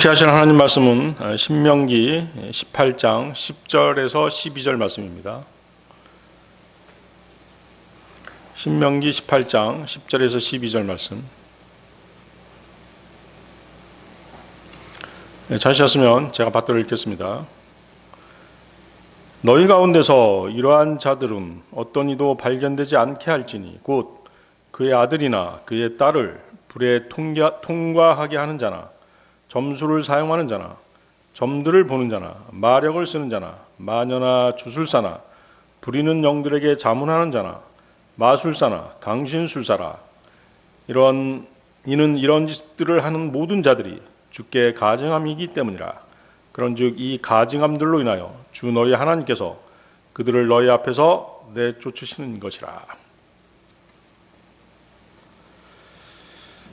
읽게 하신 하나님 말씀은 신명기 18장 10절에서 12절 말씀입니다. 신명기 18장 10절에서 12절 말씀. 찾으셨으면 제가 받들어 읽겠습니다. 너희 가운데서 이러한 자들은 어떤 이도 발견되지 않게 할지니 곧 그의 아들이나 그의 딸을 불에 통과하게 하는 자나 점수를 사용하는 자나 점들을 보는 자나 마력을 쓰는 자나 마녀나 주술사나 부리는 영들에게 자문하는 자나 마술사나 강신술사라 이는 이런 짓들을 하는 모든 자들이 주께 가증함이기 때문이라. 그런즉 이 가증함들로 인하여 주 너희 하나님께서 그들을 너희 앞에서 내쫓으시는 것이라.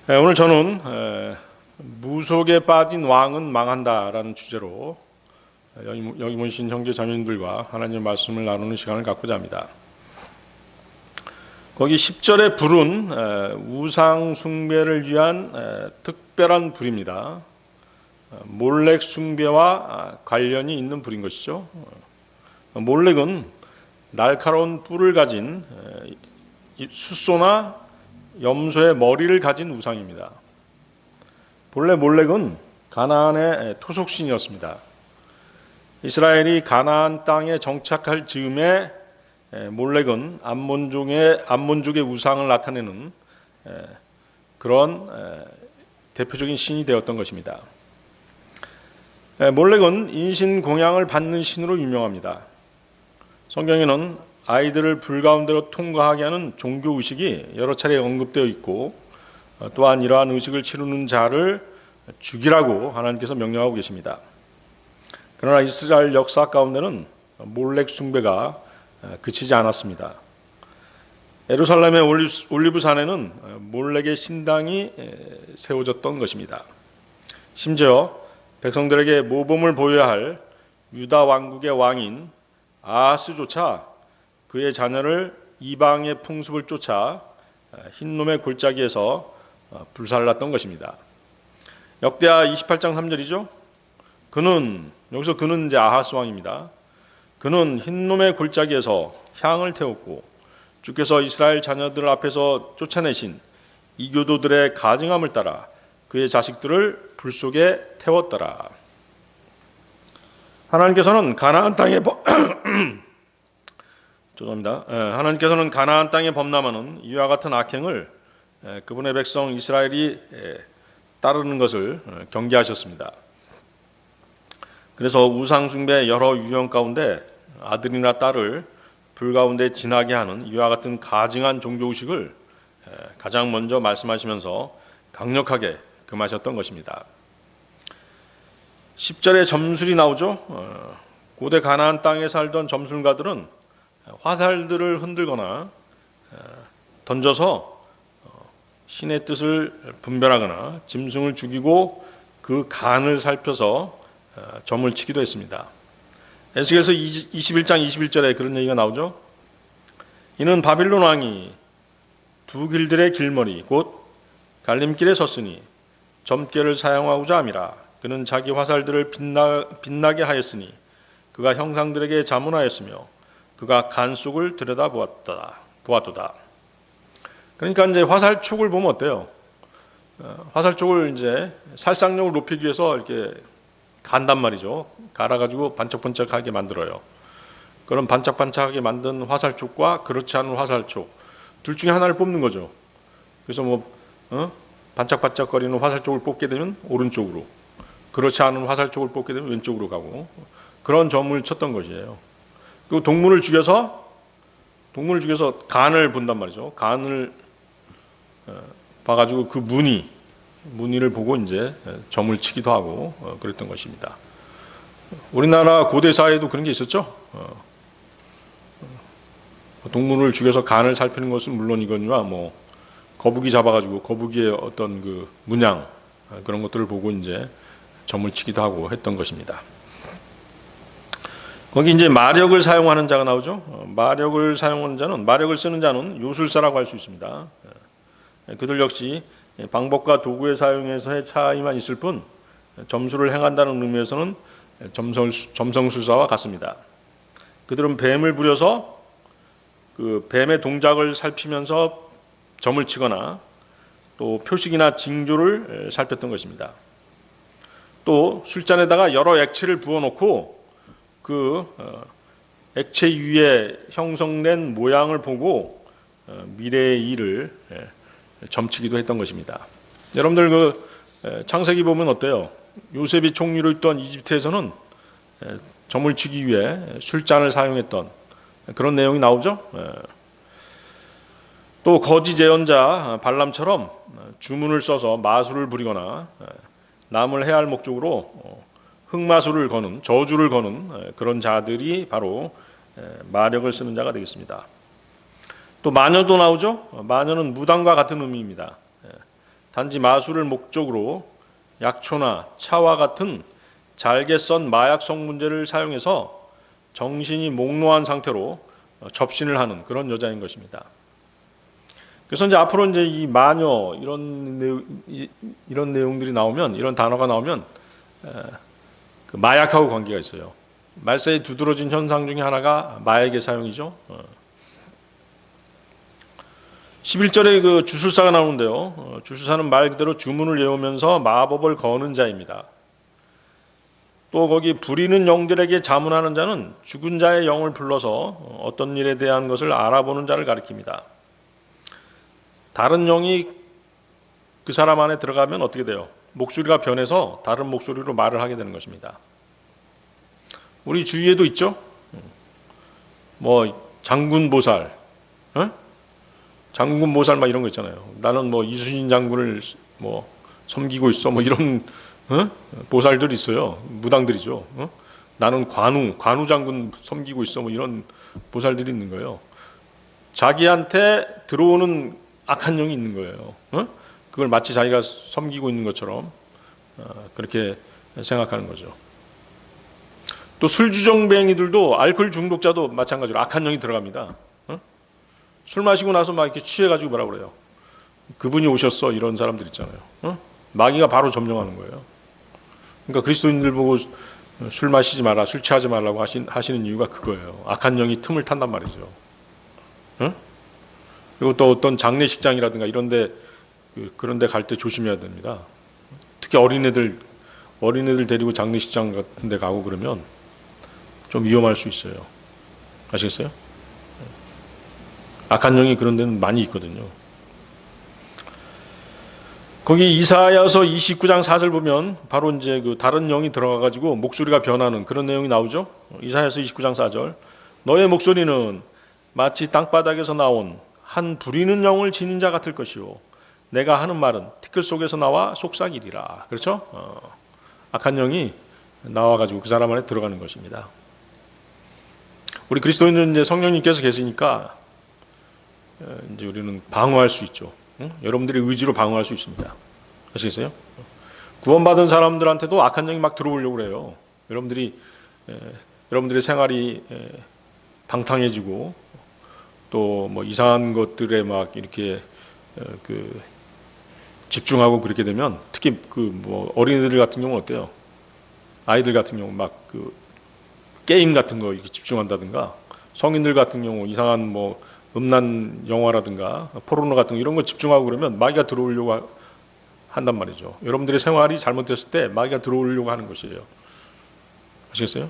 오늘 저는 무속에 빠진 왕은 망한다라는 주제로 여기 모이신 형제 자매님들과 하나님의 말씀을 나누는 시간을 갖고자 합니다. 거기 10절에 불은 우상 숭배를 위한 특별한 불입니다. 몰렉 숭배와 관련이 있는 불인 것이죠. 몰렉은 날카로운 뿔을 가진 숫소나 염소의 머리를 가진 우상입니다. 본래 몰렉은 가나안의 토속신이었습니다. 이스라엘이 가나안 땅에 정착할 즈음에 몰렉은 암몬족의 우상을 나타내는 그런 대표적인 신이 되었던 것입니다. 몰렉은 인신공양을 받는 신으로 유명합니다. 성경에는 아이들을 불 가운데로 통과하게 하는 종교의식이 여러 차례 언급되어 있고 또한 이러한 의식을 치르는 자를 죽이라고 하나님께서 명령하고 계십니다. 그러나 이스라엘 역사 가운데는 몰렉 숭배가 그치지 않았습니다. 예루살렘의 올리브산에는 몰렉의 신당이 세워졌던 것입니다. 심지어 백성들에게 모범을 보여야 할 유다 왕국의 왕인 아하스조차 그의 자녀를 이방의 풍습을 쫓아 흰놈의 골짜기에서 불살랐던 것입니다. 역대하 28장 3절이죠. 여기서 그는 이제 아하스 왕입니다. 그는 흰놈의 골짜기에서 향을 태웠고 주께서 이스라엘 자녀들 앞에서 쫓아내신 이교도들의 가증함을 따라 그의 자식들을 불 속에 태웠더라. 하나님께서는 가나안 땅에 하나님께서는 가나안 땅에 범람하는 이와 같은 악행을 그분의 백성 이스라엘이 따르는 것을 경계하셨습니다. 그래서 우상 숭배의 여러 유형 가운데 아들이나 딸을 불 가운데 지나게 하는 이와 같은 가증한 종교의식을 가장 먼저 말씀하시면서 강력하게 금하셨던 것입니다. 10절에 점술이 나오죠. 고대 가나안 땅에 살던 점술가들은 화살들을 흔들거나 던져서 신의 뜻을 분별하거나 짐승을 죽이고 그 간을 살펴서 점을 치기도 했습니다. 에스겔서 21장 21절에 그런 얘기가 나오죠. 이는 바빌론 왕이 두 길들의 길머리 곧 갈림길에 섰으니 점괘를 사용하고자 함이라. 그는 자기 화살들을 빛나게 하였으니 그가 형상들에게 자문하였으며 그가 간 속을 보았도다. 그러니까 이제 화살촉을 보면 어때요? 화살촉을 이제 살상력을 높이기 위해서 이렇게 간단 말이죠. 갈아가지고 반짝반짝하게 만들어요. 그런 반짝반짝하게 만든 화살촉과 그렇지 않은 화살촉 둘 중에 하나를 뽑는 거죠. 그래서 반짝반짝거리는 화살촉을 뽑게 되면 오른쪽으로, 그렇지 않은 화살촉을 뽑게 되면 왼쪽으로 가고 그런 점을 쳤던 것이에요. 그리고 동물을 죽여서 간을 본단 말이죠. 간을 봐가지고 그 무늬를 보고 이제 점을 치기도 하고 그랬던 것입니다. 우리나라 고대 사회에도 그런 게 있었죠. 동물을 죽여서 간을 살피는 것은 물론이거니와 거북이 잡아가지고 거북이의 어떤 그 문양 그런 것들을 보고 이제 점을 치기도 하고 했던 것입니다. 거기 이제 마력을 사용하는 자가 나오죠. 마력을 쓰는 자는 요술사라고 할 수 있습니다. 그들 역시 방법과 도구의 사용에서의 차이만 있을 뿐 점수를 행한다는 의미에서는 점성술사와 같습니다. 그들은 뱀을 부려서 그 뱀의 동작을 살피면서 점을 치거나 또 표식이나 징조를 살폈던 것입니다. 또 술잔에다가 여러 액체를 부어놓고 그 액체 위에 형성된 모양을 보고 미래의 일을 점치기도 했던 것입니다. 여러분들 그 창세기 보면 어때요? 요셉이 총리로 있던 이집트에서는 점을 치기 위해 술잔을 사용했던 그런 내용이 나오죠. 또 거짓 예언자 발람처럼 주문을 써서 마술을 부리거나 남을 해할 목적으로 흑마술을 거는, 저주를 거는 그런 자들이 바로 마력을 쓰는 자가 되겠습니다. 또 마녀도 나오죠. 마녀는 무당과 같은 의미입니다. 단지 마술을 목적으로 약초나 차와 같은 잘게 썬 마약 성분제를 사용해서 정신이 몽롱한 상태로 접신을 하는 그런 여자인 것입니다. 그래서 이제 앞으로 이제 이 마녀 이런 내용들이 나오면, 이런 단어가 나오면 그 마약하고 관계가 있어요. 말세에 두드러진 현상 중에 하나가 마약의 사용이죠. 11절에 그 주술사가 나오는데요. 주술사는 말 그대로 주문을 외우면서 마법을 거는 자입니다. 또 거기 부리는 영들에게 자문하는 자는 죽은 자의 영을 불러서 어떤 일에 대한 것을 알아보는 자를 가리킵니다. 다른 영이 그 사람 안에 들어가면 어떻게 돼요? 목소리가 변해서 다른 목소리로 말을 하게 되는 것입니다. 우리 주위에도 있죠. 뭐 장군 보살, 장군 보살 막 이런 거 있잖아요. 나는 뭐 이순신 장군을 뭐 섬기고 있어, 뭐 이런 보살들이 있어요. 무당들이죠. 나는 관우 장군 섬기고 있어, 뭐 이런 보살들이 있는 거예요. 자기한테 들어오는 악한 영이 있는 거예요. 그걸 마치 자기가 섬기고 있는 것처럼 그렇게 생각하는 거죠. 또 술주정뱅이들도, 알코올 중독자도 마찬가지로 악한 영이 들어갑니다. 술 마시고 나서 막 이렇게 취해가지고 뭐라 그래요? 그분이 오셨어, 이런 사람들 있잖아요. 마귀가 바로 점령하는 거예요. 그러니까 그리스도인들 보고 술 마시지 마라, 술 취하지 말라고 하시는 이유가 그거예요. 악한 영이 틈을 탄단 말이죠. 그리고 또 어떤 장례식장이라든가 이런데, 그런데 갈 때 조심해야 됩니다. 특히 어린애들 데리고 장례식장 같은 데 가고 그러면 좀 위험할 수 있어요. 아시겠어요? 악한 영이 그런 데는 많이 있거든요. 거기 이사야서 29장 4절 보면 바로 이제 그 다른 영이 들어가가지고 목소리가 변하는 그런 내용이 나오죠. 이사야서 29장 4절. 너의 목소리는 마치 땅바닥에서 나온 한 부리는 영을 지닌 자 같을 것이요. 내가 하는 말은 티끌 속에서 나와 속삭이리라. 그렇죠? 악한 영이 나와가지고 그 사람 안에 들어가는 것입니다. 우리 그리스도인들은 이제 성령님께서 계시니까 이제 우리는 방어할 수 있죠. 여러분들의 의지로 방어할 수 있습니다. 아시겠어요? 구원받은 사람들한테도 악한 영이 막 들어오려고 그래요. 여러분들의 생활이 방탕해지고 또 뭐 이상한 것들에 막 이렇게 그 집중하고 그렇게 되면, 특히 그 뭐 어린이들 같은 경우는 어때요? 아이들 같은 경우 막 그 게임 같은 거 이렇게 집중한다든가, 성인들 같은 경우 이상한 뭐 음란 영화라든가 포르노 같은 거 이런 거 집중하고 그러면 마귀가 들어오려고 한단 말이죠. 여러분들의 생활이 잘못됐을 때 마귀가 들어오려고 하는 것이에요. 아시겠어요?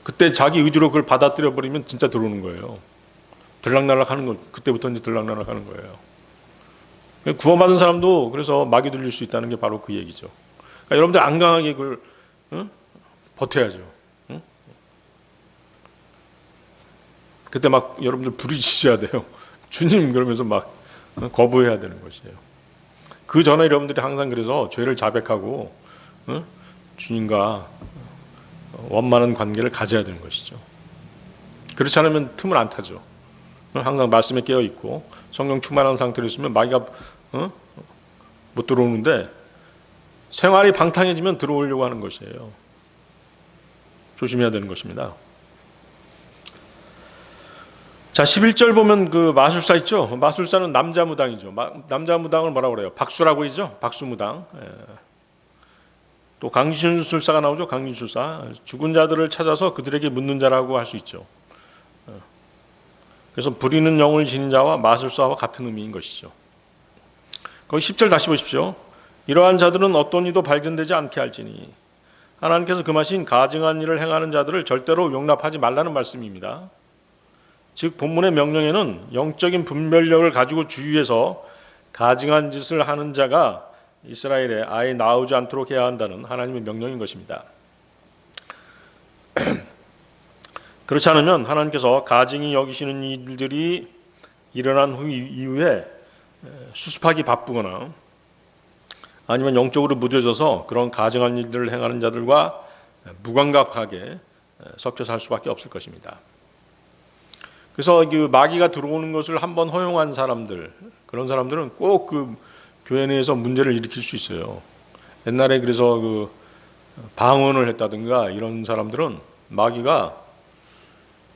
그때 자기 의지로 그걸 받아들여 버리면 진짜 들어오는 거예요. 들락날락 하는 거, 그때부터 이제 들락날락 하는 거예요. 구원받은 사람도 그래서 마귀 들릴 수 있다는 게 바로 그 얘기죠. 그러니까 여러분들 안강하게 그걸 버텨야죠. 그때 막 여러분들 부르짖어야 돼요. 주님, 그러면서 막 거부해야 되는 것이에요. 그 전에 여러분들이 항상 그래서 죄를 자백하고 주님과 원만한 관계를 가져야 되는 것이죠. 그렇지 않으면 틈을 안 타죠. 항상 말씀에 깨어 있고 성령 충만한 상태로 있으면 마귀가 못 들어오는데, 생활이 방탕해지면 들어오려고 하는 것이에요. 조심해야 되는 것입니다. 자, 11절 보면 그 마술사 있죠. 마술사는 남자 무당이죠. 남자 무당을 뭐라고 그래요? 박수라고 하죠. 박수 무당. 또 강진술사가 나오죠. 강진술사. 죽은 자들을 찾아서 그들에게 묻는 자라고 할 수 있죠. 그래서 부리는 영을 지닌 자와 마술사와 같은 의미인 것이죠. 거기 10절 다시 보십시오. 이러한 자들은 어떤 이도 발견되지 않게 할지니 하나님께서 금하신 가증한 일을 행하는 자들을 절대로 용납하지 말라는 말씀입니다. 즉 본문의 명령에는 영적인 분별력을 가지고 주위에서 가증한 짓을 하는 자가 이스라엘에 아예 나오지 않도록 해야 한다는 하나님의 명령인 것입니다. 그렇지 않으면 하나님께서 가증히 여기시는 일들이 일어난 이후에 수습하기 바쁘거나 아니면 영적으로 무뎌져서 그런 가증한 일들을 행하는 자들과 무감각하게 섞여 살 수밖에 없을 것입니다. 그래서 그 마귀가 들어오는 것을 한번 허용한 사람들, 그런 사람들은 꼭 그 교회 내에서 문제를 일으킬 수 있어요. 옛날에 그래서 그 방언을 했다든가 이런 사람들은 마귀가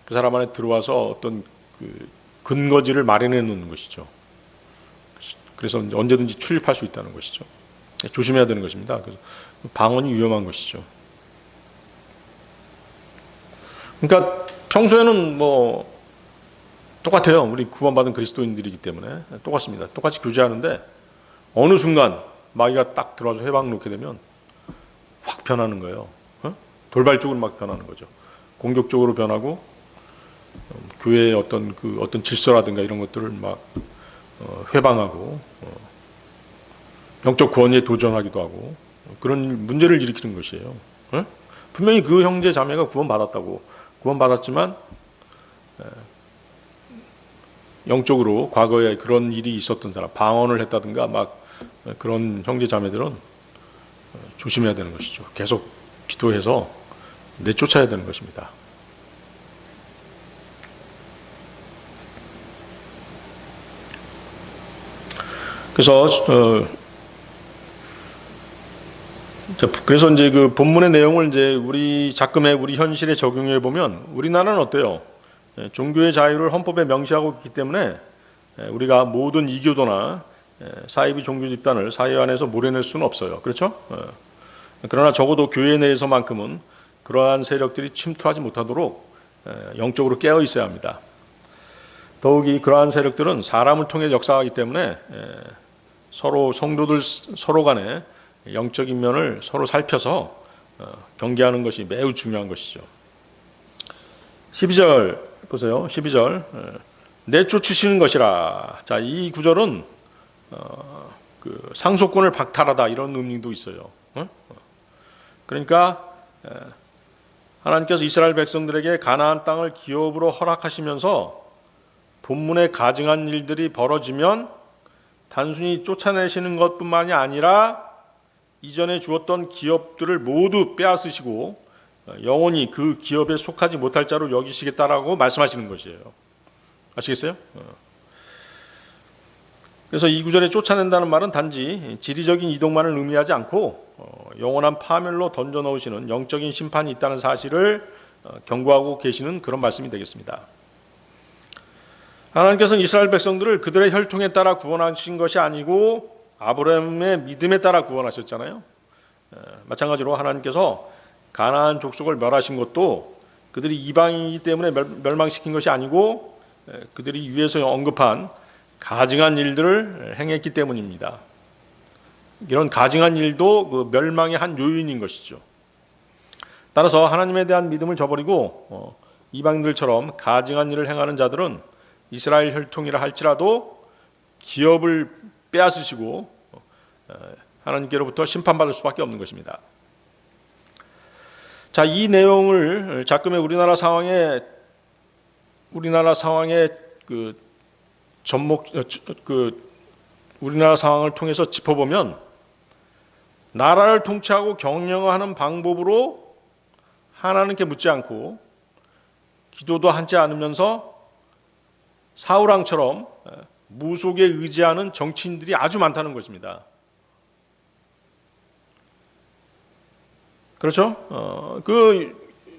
그 사람 안에 들어와서 어떤 그 근거지를 마련해 놓는 것이죠. 그래서 언제든지 출입할 수 있다는 것이죠. 조심해야 되는 것입니다. 그래서 방언이 위험한 것이죠. 그러니까 평소에는 뭐 똑같아요. 우리 구원받은 그리스도인들이기 때문에 똑같습니다. 똑같이 교제하는데 어느 순간 마귀가 딱 들어와서 회방 놓게 되면 확 변하는 거예요. 돌발적으로 막 변하는 거죠. 공격적으로 변하고 교회의 어떤 질서라든가 이런 것들을 막 회방하고 영적 구원에 도전하기도 하고 그런 문제를 일으키는 것이에요. 분명히 그 형제 자매가 구원받았지만 영적으로 과거에 그런 일이 있었던 사람, 방언을 했다든가 막 그런 형제 자매들은 조심해야 되는 것이죠. 계속 기도해서 내쫓아야 되는 것입니다. 그래서 이제 그 본문의 내용을 이제 우리 현실에 적용해 보면 우리나라는 어때요? 종교의 자유를 헌법에 명시하고 있기 때문에 우리가 모든 이교도나 사이비 종교 집단을 사회 안에서 몰아낼 수는 없어요. 그렇죠? 그러나 적어도 교회 내에서만큼은 그러한 세력들이 침투하지 못하도록 영적으로 깨어 있어야 합니다. 더욱이 그러한 세력들은 사람을 통해 역사하기 때문에 성도들 서로 간에 영적인 면을 서로 살펴서 경계하는 것이 매우 중요한 것이죠. 12절 보세요. 12절 내쫓으시는 것이라. 자, 이 구절은 그 상속권을 박탈하다 이런 의미도 있어요. 그러니까 하나님께서 이스라엘 백성들에게 가나안 땅을 기업으로 허락하시면서 본문에 가증한 일들이 벌어지면 단순히 쫓아내시는 것뿐만이 아니라 이전에 주었던 기업들을 모두 빼앗으시고 영원히 그 기업에 속하지 못할 자로 여기시겠다라고 말씀하시는 것이에요. 아시겠어요? 그래서 이 구절에 쫓아낸다는 말은 단지 지리적인 이동만을 의미하지 않고 영원한 파멸로 던져넣으시는 영적인 심판이 있다는 사실을 경고하고 계시는 그런 말씀이 되겠습니다. 하나님께서는 이스라엘 백성들을 그들의 혈통에 따라 구원하신 것이 아니고 아브라함의 믿음에 따라 구원하셨잖아요. 마찬가지로 하나님께서 가나안 족속을 멸하신 것도 그들이 이방인이기 때문에 멸망시킨 것이 아니고 그들이 위에서 언급한 가증한 일들을 행했기 때문입니다. 이런 가증한 일도 그 멸망의 한 요인인 것이죠. 따라서 하나님에 대한 믿음을 저버리고 이방인들처럼 가증한 일을 행하는 자들은 이스라엘 혈통이라 할지라도 기업을 빼앗으시고 하나님께로부터 심판받을 수밖에 없는 것입니다. 자, 이 내용을 자금의 우리나라 상황에 우리나라 상황을 통해서 짚어보면 나라를 통치하고 경영하는 방법으로 하나님께 묻지 않고 기도도 하지 않으면서 사울왕처럼 무속에 의지하는 정치인들이 아주 많다는 것입니다. 그렇죠?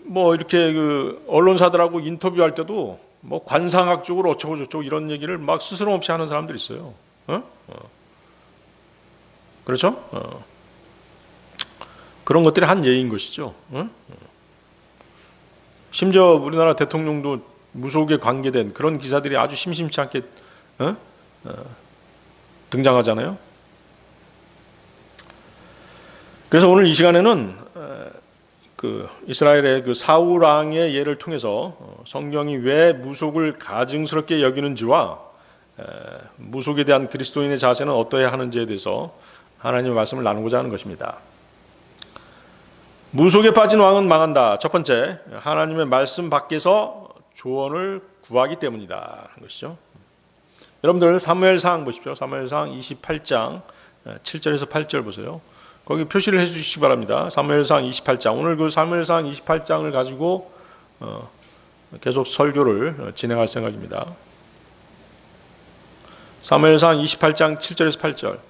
이렇게 언론사들하고 인터뷰할 때도 관상학적으로 어쩌고 저쩌고 이런 얘기를 막 스스럼 없이 하는 사람들이 있어요. 그렇죠? 그런 것들이 한 예인 것이죠. 응? 심지어 우리나라 대통령도 무속에 관계된 그런 기사들이 아주 심심치 않게 등장하잖아요. 그래서 오늘 이 시간에는 그 이스라엘의 그 사울 왕의 예를 통해서 성경이 왜 무속을 가증스럽게 여기는지와 무속에 대한 그리스도인의 자세는 어떠해야 하는지에 대해서 하나님의 말씀을 나누고자 하는 것입니다. 무속에 빠진 왕은 망한다. 첫 번째, 하나님의 말씀 밖에서 조언을 구하기 때문이다 하는 것이죠. 여러분들 사무엘상 보십시오. 사무엘상 28장 7절에서 8절 보세요. 거기 표시를 해주시기 바랍니다. 사무엘상 28장. 오늘 그 사무엘상 28장을 가지고 계속 설교를 진행할 생각입니다. 사무엘상 28장 7절에서 8절.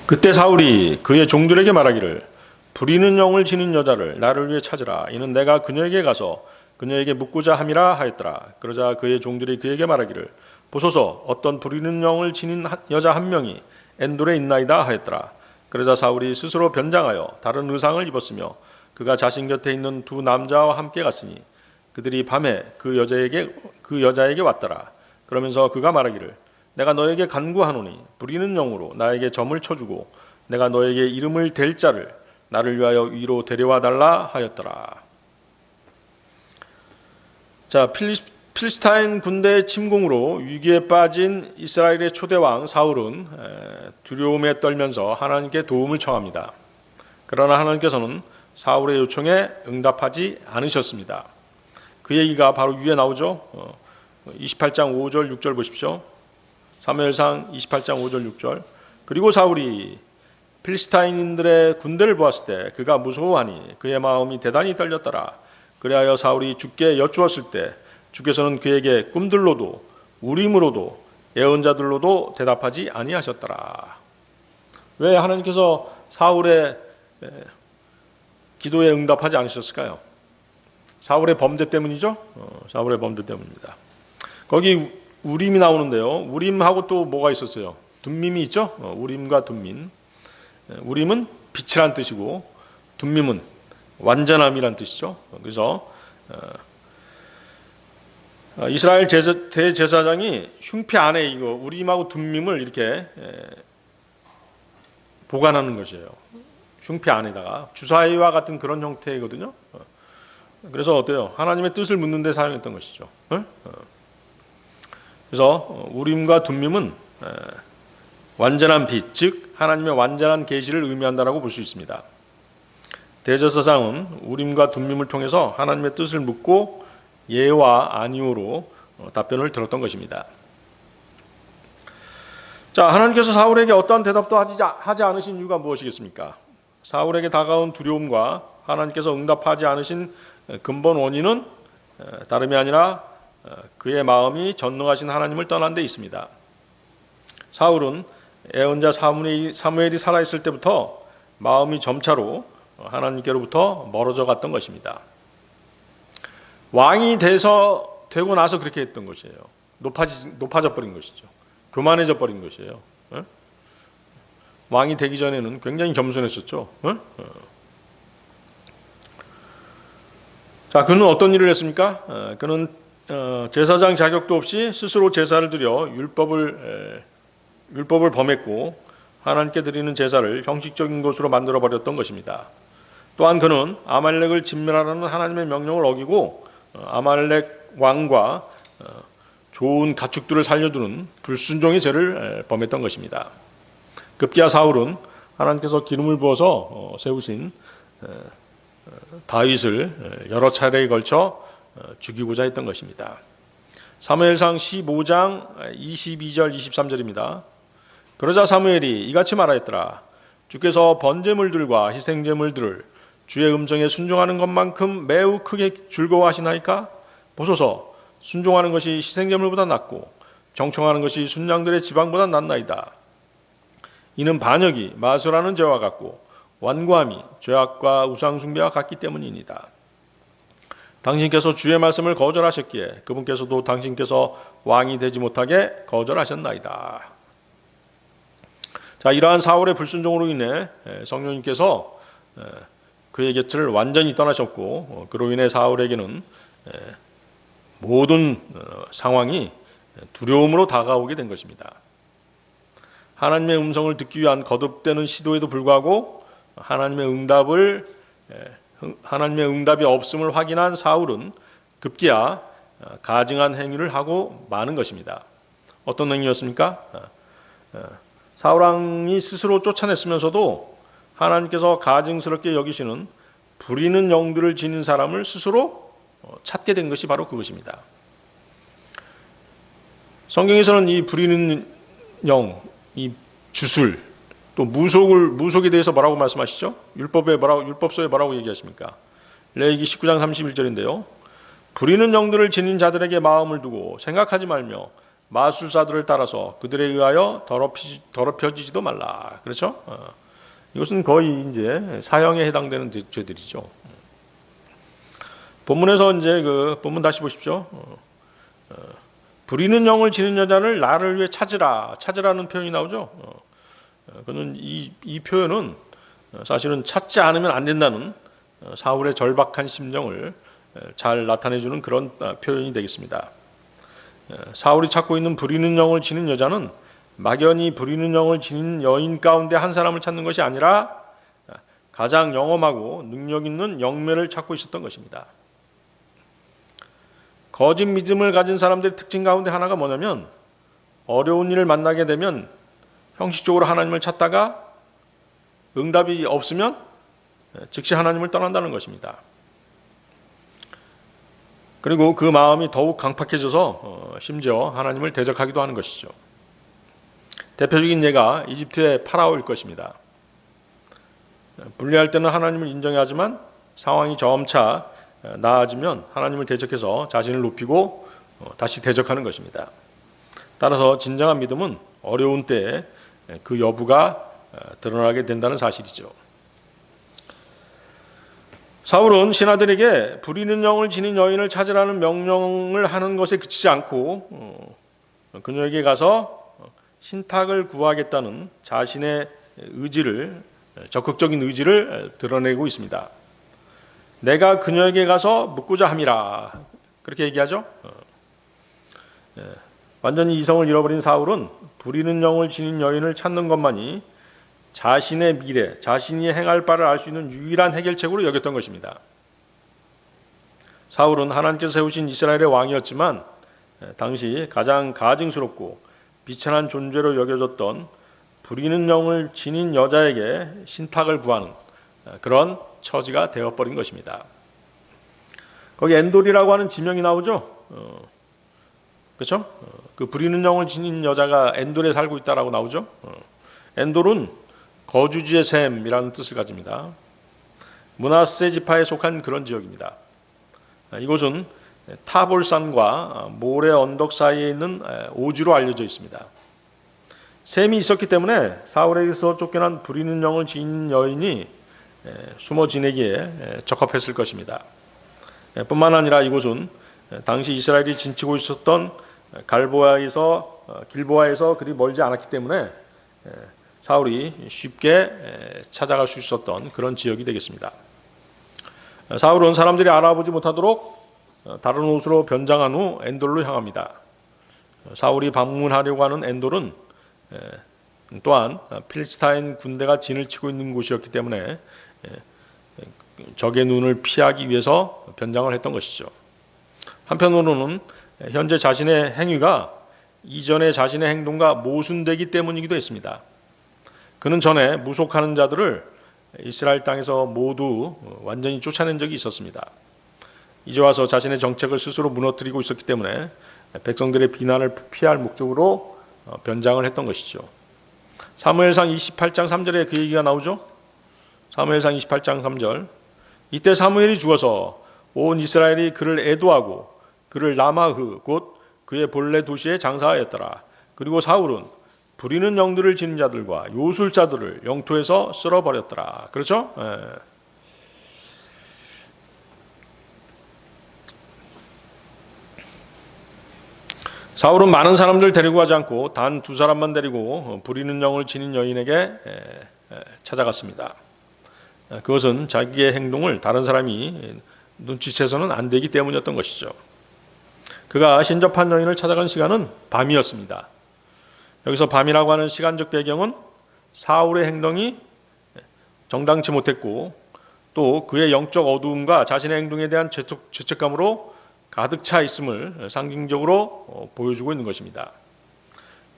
그때 사울이 그의 종들에게 말하기를 부리는 영을 지닌 여자를 나를 위해 찾으라. 이는 내가 그녀에게 가서 그녀에게 묻고자 함이라 하였더라. 그러자 그의 종들이 그에게 말하기를 보소서 어떤 부리는 영을 지닌 여자 한 명이 엔돌에 있나이다 하였더라. 그러자 사울이 스스로 변장하여 다른 의상을 입었으며 그가 자신 곁에 있는 두 남자와 함께 갔으니 그들이 밤에 그 여자에게 왔더라. 그러면서 그가 말하기를 내가 너에게 간구하노니 부리는 영으로 나에게 점을 쳐주고 내가 너에게 이름을 댈 자를 나를 위하여 위로 데려와 달라 하였더라. 자, 필리스타인 군대의 침공으로 위기에 빠진 이스라엘의 초대왕 사울은 두려움에 떨면서 하나님께 도움을 청합니다. 그러나 하나님께서는 사울의 요청에 응답하지 않으셨습니다. 그 얘기가 바로 위에 나오죠. 28장 5절 6절 보십시오. 사무엘상 28장 5절 6절. 그리고 사울이 필리스타인들의 군대를 보았을 때 그가 무서워하니 그의 마음이 대단히 떨렸더라. 그리하여 사울이 주께 여쭈었을 때 주께서는 그에게 꿈들로도 우림으로도 예언자들로도 대답하지 아니하셨더라. 왜 하나님께서 사울의 기도에 응답하지 않으셨을까요? 사울의 범죄 때문이죠. 사울의 범죄 때문입니다. 거기 우림이 나오는데요. 우림하고 또 뭐가 있었어요? 둠밈이 있죠. 우림과 둠밈. 우림은 빛이란 뜻이고 둠밈은 완전함이란 뜻이죠. 그래서 이스라엘 대제사장이 흉패 안에 이거 우림하고 둠밈을 이렇게 보관하는 것이에요. 흉패 안에다가 주사위와 같은 그런 형태거든요. 그래서 어때요? 하나님의 뜻을 묻는 데 사용했던 것이죠. 그래서 우림과 둠밈은 완전한 빛, 즉 하나님의 완전한 계시를 의미한다라고 볼 수 있습니다. 대제사장은 우림과 둠밈을 통해서 하나님의 뜻을 묻고 예와 아니오로 답변을 들었던 것입니다. 자, 하나님께서 사울에게 어떠한 대답도 하지 않으신 이유가 무엇이겠습니까? 사울에게 다가온 두려움과 하나님께서 응답하지 않으신 근본 원인은 다름이 아니라 그의 마음이 전능하신 하나님을 떠난 데 있습니다. 사울은 예언자 사무엘이 살아있을 때부터 마음이 점차로 하나님께로부터 멀어져 갔던 것입니다. 왕이 되고 나서 그렇게 했던 것이에요. 높아져 버린 것이죠. 교만해져 버린 것이에요. 왕이 되기 전에는 굉장히 겸손했었죠. 자, 그는 어떤 일을 했습니까? 그는 제사장 자격도 없이 스스로 제사를 드려 율법을 범했고 하나님께 드리는 제사를 형식적인 것으로 만들어 버렸던 것입니다. 또한 그는 아말렉을 진멸하라는 하나님의 명령을 어기고 아말렉 왕과 좋은 가축들을 살려두는 불순종의 죄를 범했던 것입니다. 급기야 사울은 하나님께서 기름을 부어서 세우신 다윗을 여러 차례에 걸쳐 죽이고자 했던 것입니다. 사무엘상 15장 22절 23절입니다. 그러자 사무엘이 이같이 말하였더라. 주께서 번제물들과 희생제물들을 주의 음성에 순종하는 것만큼 매우 크게 즐거워하시나이까? 보소서, 순종하는 것이 희생제물보다 낫고 정청하는 것이 순양들의 지방보다 낫나이다. 이는 반역이 마술하는 죄와 같고 완고함이 죄악과 우상숭배와 같기 때문이니다. 당신께서 주의 말씀을 거절하셨기에 그분께서도 당신께서 왕이 되지 못하게 거절하셨나이다. 자, 이러한 사울의 불순종으로 인해 성령님께서 그의 곁을 완전히 떠나셨고, 그로 인해 사울에게는 모든 상황이 두려움으로 다가오게 된 것입니다. 하나님의 음성을 듣기 위한 거듭되는 시도에도 불구하고 하나님의 응답이 없음을 확인한 사울은 급기야 가증한 행위를 하고 마는 것입니다. 어떤 행위였습니까? 사울 왕이 스스로 쫓아냈으면서도 하나님께서 가증스럽게 여기시는 부리는 영들을 지닌 사람을 스스로 찾게 된 것이 바로 그것입니다. 성경에서는 이 부리는 영, 이 주술, 또 무속에 대해서 뭐라고 말씀하시죠? 율법서에 뭐라고 얘기하십니까? 레위기 19장 31절인데요. 부리는 영들을 지닌 자들에게 마음을 두고 생각하지 말며 마술사들을 따라서 그들에 의하여 더럽혀지지도 말라. 그렇죠? 이것은 거의 이제 사형에 해당되는 죄들이죠. 본문에서 이제 본문 다시 보십시오. 부리는 영을 지닌 여자를 나를 위해 찾으라는 표현이 나오죠. 그는 이 표현은 사실은 찾지 않으면 안 된다는 사울의 절박한 심정을 잘 나타내주는 그런 표현이 되겠습니다. 사울이 찾고 있는 부리는 영을 지닌 여자는 막연히 부리는 영을 지닌 여인 가운데 한 사람을 찾는 것이 아니라 가장 영험하고 능력 있는 영매를 찾고 있었던 것입니다. 거짓 믿음을 가진 사람들의 특징 가운데 하나가 뭐냐면 어려운 일을 만나게 되면 형식적으로 하나님을 찾다가 응답이 없으면 즉시 하나님을 떠난다는 것입니다. 그리고 그 마음이 더욱 강팍해져서 심지어 하나님을 대적하기도 하는 것이죠. 대표적인 예가 이집트의 파라오일 것입니다. 분리할 때는 하나님을 인정하지만 상황이 점차 나아지면 하나님을 대적해서 자신을 높이고 다시 대적하는 것입니다. 따라서 진정한 믿음은 어려운 때에 그 여부가 드러나게 된다는 사실이죠. 사울은 신하들에게 부리는 영을 지닌 여인을 찾으라는 명령을 하는 것에 그치지 않고 그녀에게 가서 신탁을 구하겠다는 자신의 적극적인 의지를 드러내고 있습니다. 내가 그녀에게 가서 묻고자 함이라, 그렇게 얘기하죠. 완전히 이성을 잃어버린 사울은 부리는 영을 지닌 여인을 찾는 것만이 자신의 미래, 자신이 행할 바를 알 수 있는 유일한 해결책으로 여겼던 것입니다. 사울은 하나님께서 세우신 이스라엘의 왕이었지만 당시 가장 가증스럽고 비천한 존재로 여겨졌던 부리는 영을 지닌 여자에게 신탁을 구하는 그런 처지가 되어버린 것입니다. 거기 엔돌이라고 하는 지명이 나오죠. 그렇죠? 그 부리는 영을 지닌 여자가 엔돌에 살고 있다라고 나오죠. 엔돌은 거주지의 샘이라는 뜻을 가집니다. 므낫세 지파에 속한 그런 지역입니다. 이곳은 타볼산과 모래 언덕 사이에 있는 오지로 알려져 있습니다. 샘이 있었기 때문에 사울에게서 쫓겨난 부리는 영을 지닌 여인이 숨어 지내기에 적합했을 것입니다. 뿐만 아니라 이곳은 당시 이스라엘이 진치고 있었던 길보아에서 그리 멀지 않았기 때문에 사울이 쉽게 찾아갈 수 있었던 그런 지역이 되겠습니다. 사울은 사람들이 알아보지 못하도록 다른 옷으로 변장한 후 엔돌로 향합니다. 사울이 방문하려고 하는 엔돌은 또한 필리스타인 군대가 진을 치고 있는 곳이었기 때문에 적의 눈을 피하기 위해서 변장을 했던 것이죠. 한편으로는 현재 자신의 행위가 이전의 자신의 행동과 모순되기 때문이기도 했습니다. 그는 전에 무속하는 자들을 이스라엘 땅에서 모두 완전히 쫓아낸 적이 있었습니다. 이제 와서 자신의 정책을 스스로 무너뜨리고 있었기 때문에 백성들의 비난을 피할 목적으로 변장을 했던 것이죠. 사무엘상 28장 3절에 그 얘기가 나오죠. 사무엘상 28장 3절. 이때 사무엘이 죽어서 온 이스라엘이 그를 애도하고 그를 라마흐 곧 그의 본래 도시에 장사하였더라. 그리고 사울은 부리는 영들을 지닌 자들과 요술자들을 영토에서 쓸어버렸더라. 그렇죠? 사울은 많은 사람들 데리고 가지 않고 단 2사람만 데리고 부리는 영을 지닌 여인에게 찾아갔습니다. 그것은 자기의 행동을 다른 사람이 눈치채서는 안 되기 때문이었던 것이죠. 그가 신접한 여인을 찾아간 시간은 밤이었습니다. 여기서 밤이라고 하는 시간적 배경은 사울의 행동이 정당치 못했고 또 그의 영적 어두움과 자신의 행동에 대한 죄책감으로 가득 차 있음을 상징적으로 보여주고 있는 것입니다.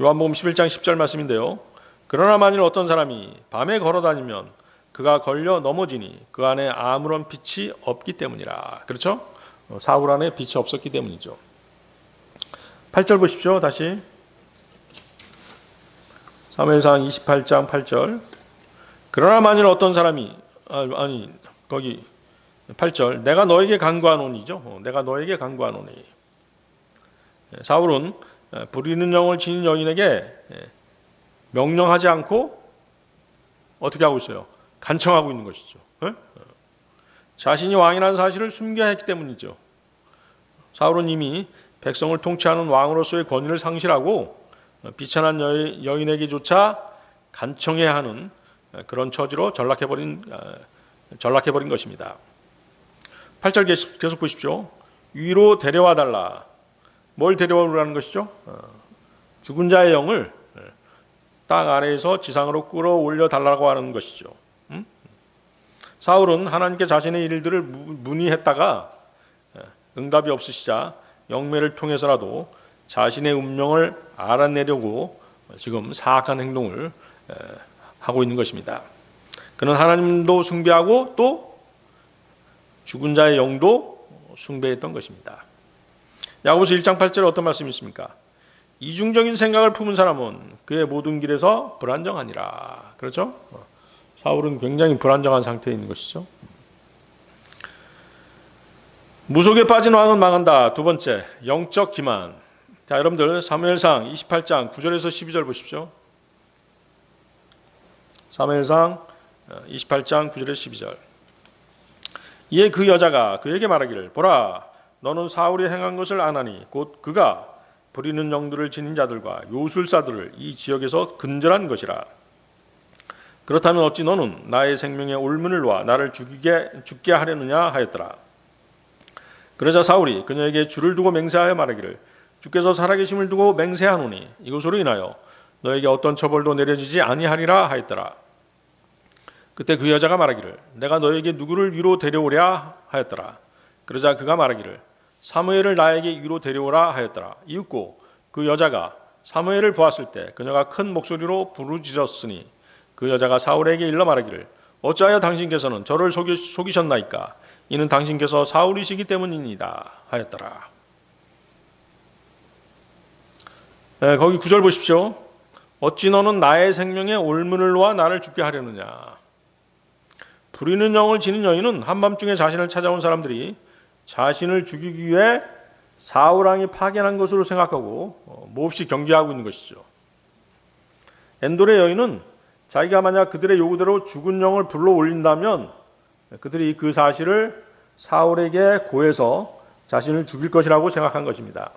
요한복음 11장 10절 말씀인데요. 그러나 만일 어떤 사람이 밤에 걸어다니면 그가 걸려 넘어지니 그 안에 아무런 빛이 없기 때문이라. 그렇죠? 사울 안에 빛이 없었기 때문이죠. 8절 보십시오. 다시 사무엘상 28장 8절. 그러나 만일 어떤 사람이 거기 8절 내가 너에게 간구하노니죠. 내가 너에게 간구하노니. 사울은 부리는 영을 지닌 여인에게 명령하지 않고 어떻게 하고 있어요? 간청하고 있는 것이죠. 자신이 왕이라는 사실을 숨겨야 했기 때문이죠. 사울은 이미 백성을 통치하는 왕으로서의 권위를 상실하고 비천한 여인에게조차 간청해야 하는 그런 처지로 전락해버린 것입니다. 8절 계속 보십시오. 위로 데려와 달라. 뭘 데려오라는 것이죠? 죽은 자의 영을 땅 아래에서 지상으로 끌어올려 달라고 하는 것이죠. 사울은 하나님께 자신의 일들을 문의했다가 응답이 없으시자 영매를 통해서라도 자신의 운명을 알아내려고 지금 사악한 행동을 하고 있는 것입니다. 그는 하나님도 숭배하고 또 죽은 자의 영도 숭배했던 것입니다. 야고보서 1장 8절에 어떤 말씀이 있습니까? 이중적인 생각을 품은 사람은 그의 모든 길에서 불안정하니라. 그렇죠? 사울은 굉장히 불안정한 상태에 있는 것이죠. 무속에 빠진 왕은 망한다. 두 번째, 영적 기만. 자, 여러분들 사무엘상 28장 9절에서 12절 보십시오. 사무엘상 28장 9절에서 12절. 이에 그 여자가 그에게 말하기를 보라 너는 사울이 행한 것을 아나니 곧 그가 부리는 영들을 지닌 자들과 요술사들을 이 지역에서 근절한 것이라. 그렇다면 어찌 너는 나의 생명에 올문을 놓아 나를 죽게 하려느냐 하였더라. 그러자 사울이 그녀에게 줄을 두고 맹세하여 말하기를 주께서 살아계심을 두고 맹세하노니 이것으로 인하여 너에게 어떤 처벌도 내려지지 아니하리라 하였더라. 그때 그 여자가 말하기를 내가 너에게 누구를 위로 데려오랴 하였더라. 그러자 그가 말하기를 사무엘을 나에게 위로 데려오라 하였더라. 이윽고 그 여자가 사무엘을 보았을 때 그녀가 큰 목소리로 부르짖었으니 그 여자가 사울에게 일러 말하기를 어찌하여 당신께서는 저를 속이셨나이까 이는 당신께서 사울이시기 때문이니이다 하였더라. 거기 9절 보십시오. 어찌 너는 나의 생명에 올문을 놓아 나를 죽게 하려느냐. 부리는 영을 지닌 여인은 한밤중에 자신을 찾아온 사람들이 자신을 죽이기 위해 사울왕이 파견한 것으로 생각하고 몹시 경계하고 있는 것이죠. 엔돌의 여인은 자기가 만약 그들의 요구대로 죽은 영을 불러 올린다면 그들이 그 사실을 사울에게 고해서 자신을 죽일 것이라고 생각한 것입니다.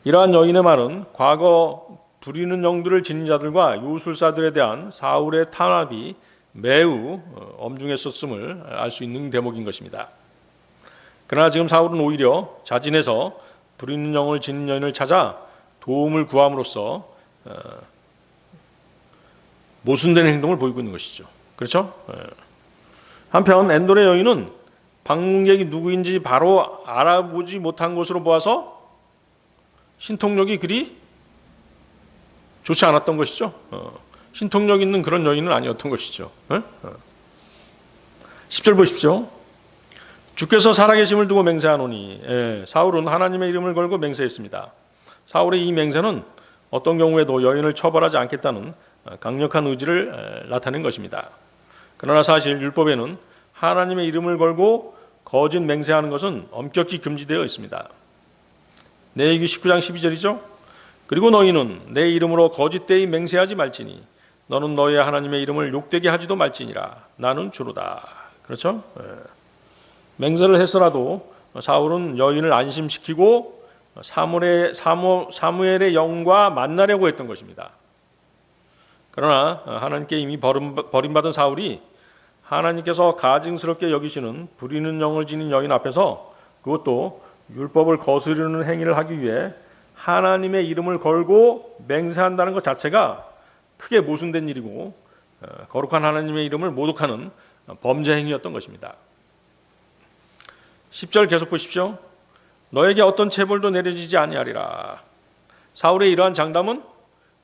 이러한 여인의 말은 과거 부리는 영들을 지닌 자들과 요술사들에 대한 사울의 탄압이 매우 엄중했었음을 알 수 있는 대목인 것입니다. 그러나 지금 사울은 오히려 자진해서 부리는 영을 지닌 여인을 찾아 도움을 구함으로써 모순된 행동을 보이고 있는 것이죠. 그렇죠? 한편 엔돌의 여인은 방문객이 누구인지 바로 알아보지 못한 것으로 보아서 신통력이 그리 좋지 않았던 것이죠. 신통력 있는 그런 여인은 아니었던 것이죠. 10절 보십시오. 주께서 살아계심을 두고 맹세하노니. 사울은 하나님의 이름을 걸고 맹세했습니다. 사울의 이 맹세는 어떤 경우에도 여인을 처벌하지 않겠다는 강력한 의지를 나타낸 것입니다. 그러나 사실 율법에는 하나님의 이름을 걸고 거짓 맹세하는 것은 엄격히 금지되어 있습니다. 레위기 19장 12절이죠. 그리고 너희는 내 이름으로 거짓되이 맹세하지 말지니 너는 너희 하나님의 이름을 욕되게 하지도 말지니라. 나는 주로다. 그렇죠? 맹세를 했어라도 사울은 여인을 안심시키고 사무엘의 영과 만나려고 했던 것입니다. 그러나 하나님께 이미 버림받은 사울이 하나님께서 가증스럽게 여기시는 부리는 영을 지닌 여인 앞에서, 그것도 율법을 거스르는 행위를 하기 위해 하나님의 이름을 걸고 맹세한다는 것 자체가 크게 모순된 일이고, 거룩한 하나님의 이름을 모독하는 범죄 행위였던 것입니다. 10절 계속 보십시오. 너에게 어떤 체벌도 내려지지 아니하리라. 사울의 이러한 장담은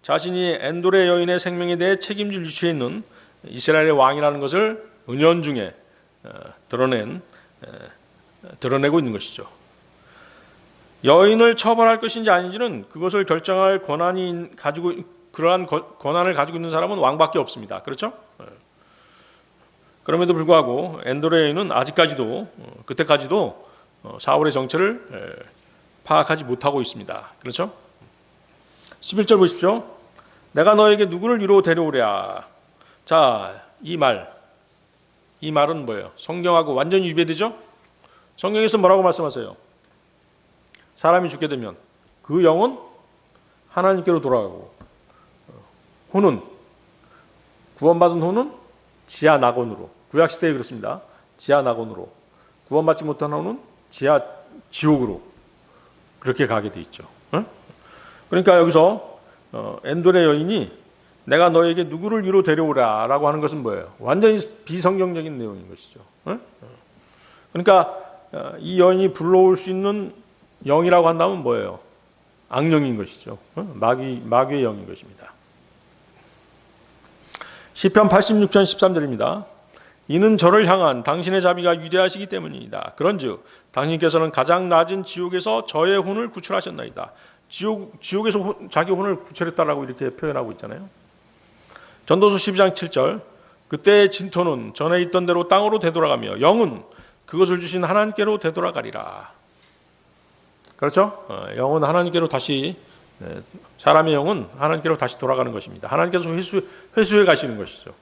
자신이 엔돌의 여인의 생명에 대해 책임질 위치에 있는 이스라엘의 왕이라는 것을 은연중에 드러내고 있는 것이죠. 여인을 처벌할 것인지 아닌지는 그것을 결정할 그러한 권한을 가지고 있는 사람은 왕밖에 없습니다. 그렇죠? 그럼에도 불구하고 엔돌의 여인은 그때까지도 사울의 정체를 파악하지 못하고 있습니다. 그렇죠? 11절 보십시오. 내가 너에게 누구를 이로 데려오랴. 자, 이 말은 뭐예요? 성경하고 완전히 위배되죠? 성경에서 뭐라고 말씀하세요? 사람이 죽게 되면 그 영은 하나님께로 돌아가고, 구원받은 혼은 지하 낙원으로, 구약시대에 그렇습니다. 지하 낙원으로, 구원받지 못한 혼은 지하 지옥으로 그렇게 가게 돼 있죠. 그러니까 여기서 엔돌의 여인이 내가 너에게 누구를 이로 데려오라 라고 하는 것은 뭐예요? 완전히 비성경적인 내용인 것이죠. 그러니까 이 여인이 불러올 수 있는 영이라고 한다면 뭐예요? 악령인 것이죠. 마귀의 영인 것입니다. 시편 86편 13절입니다. 이는 저를 향한 당신의 자비가 위대하시기 때문이다. 그런즉 당신께서는 가장 낮은 지옥에서 저의 혼을 구출하셨나이다. 지옥에서 자기 혼을 구출했다라고 이렇게 표현하고 있잖아요. 전도서 12장 7절. 그때의 진토는 전에 있던 대로 땅으로 되돌아가며 영은 그것을 주신 하나님께로 되돌아가리라. 그렇죠? 영은 하나님께로 다시, 사람의 영은 하나님께로 다시 돌아가는 것입니다. 하나님께서 회수해 가시는 것이죠.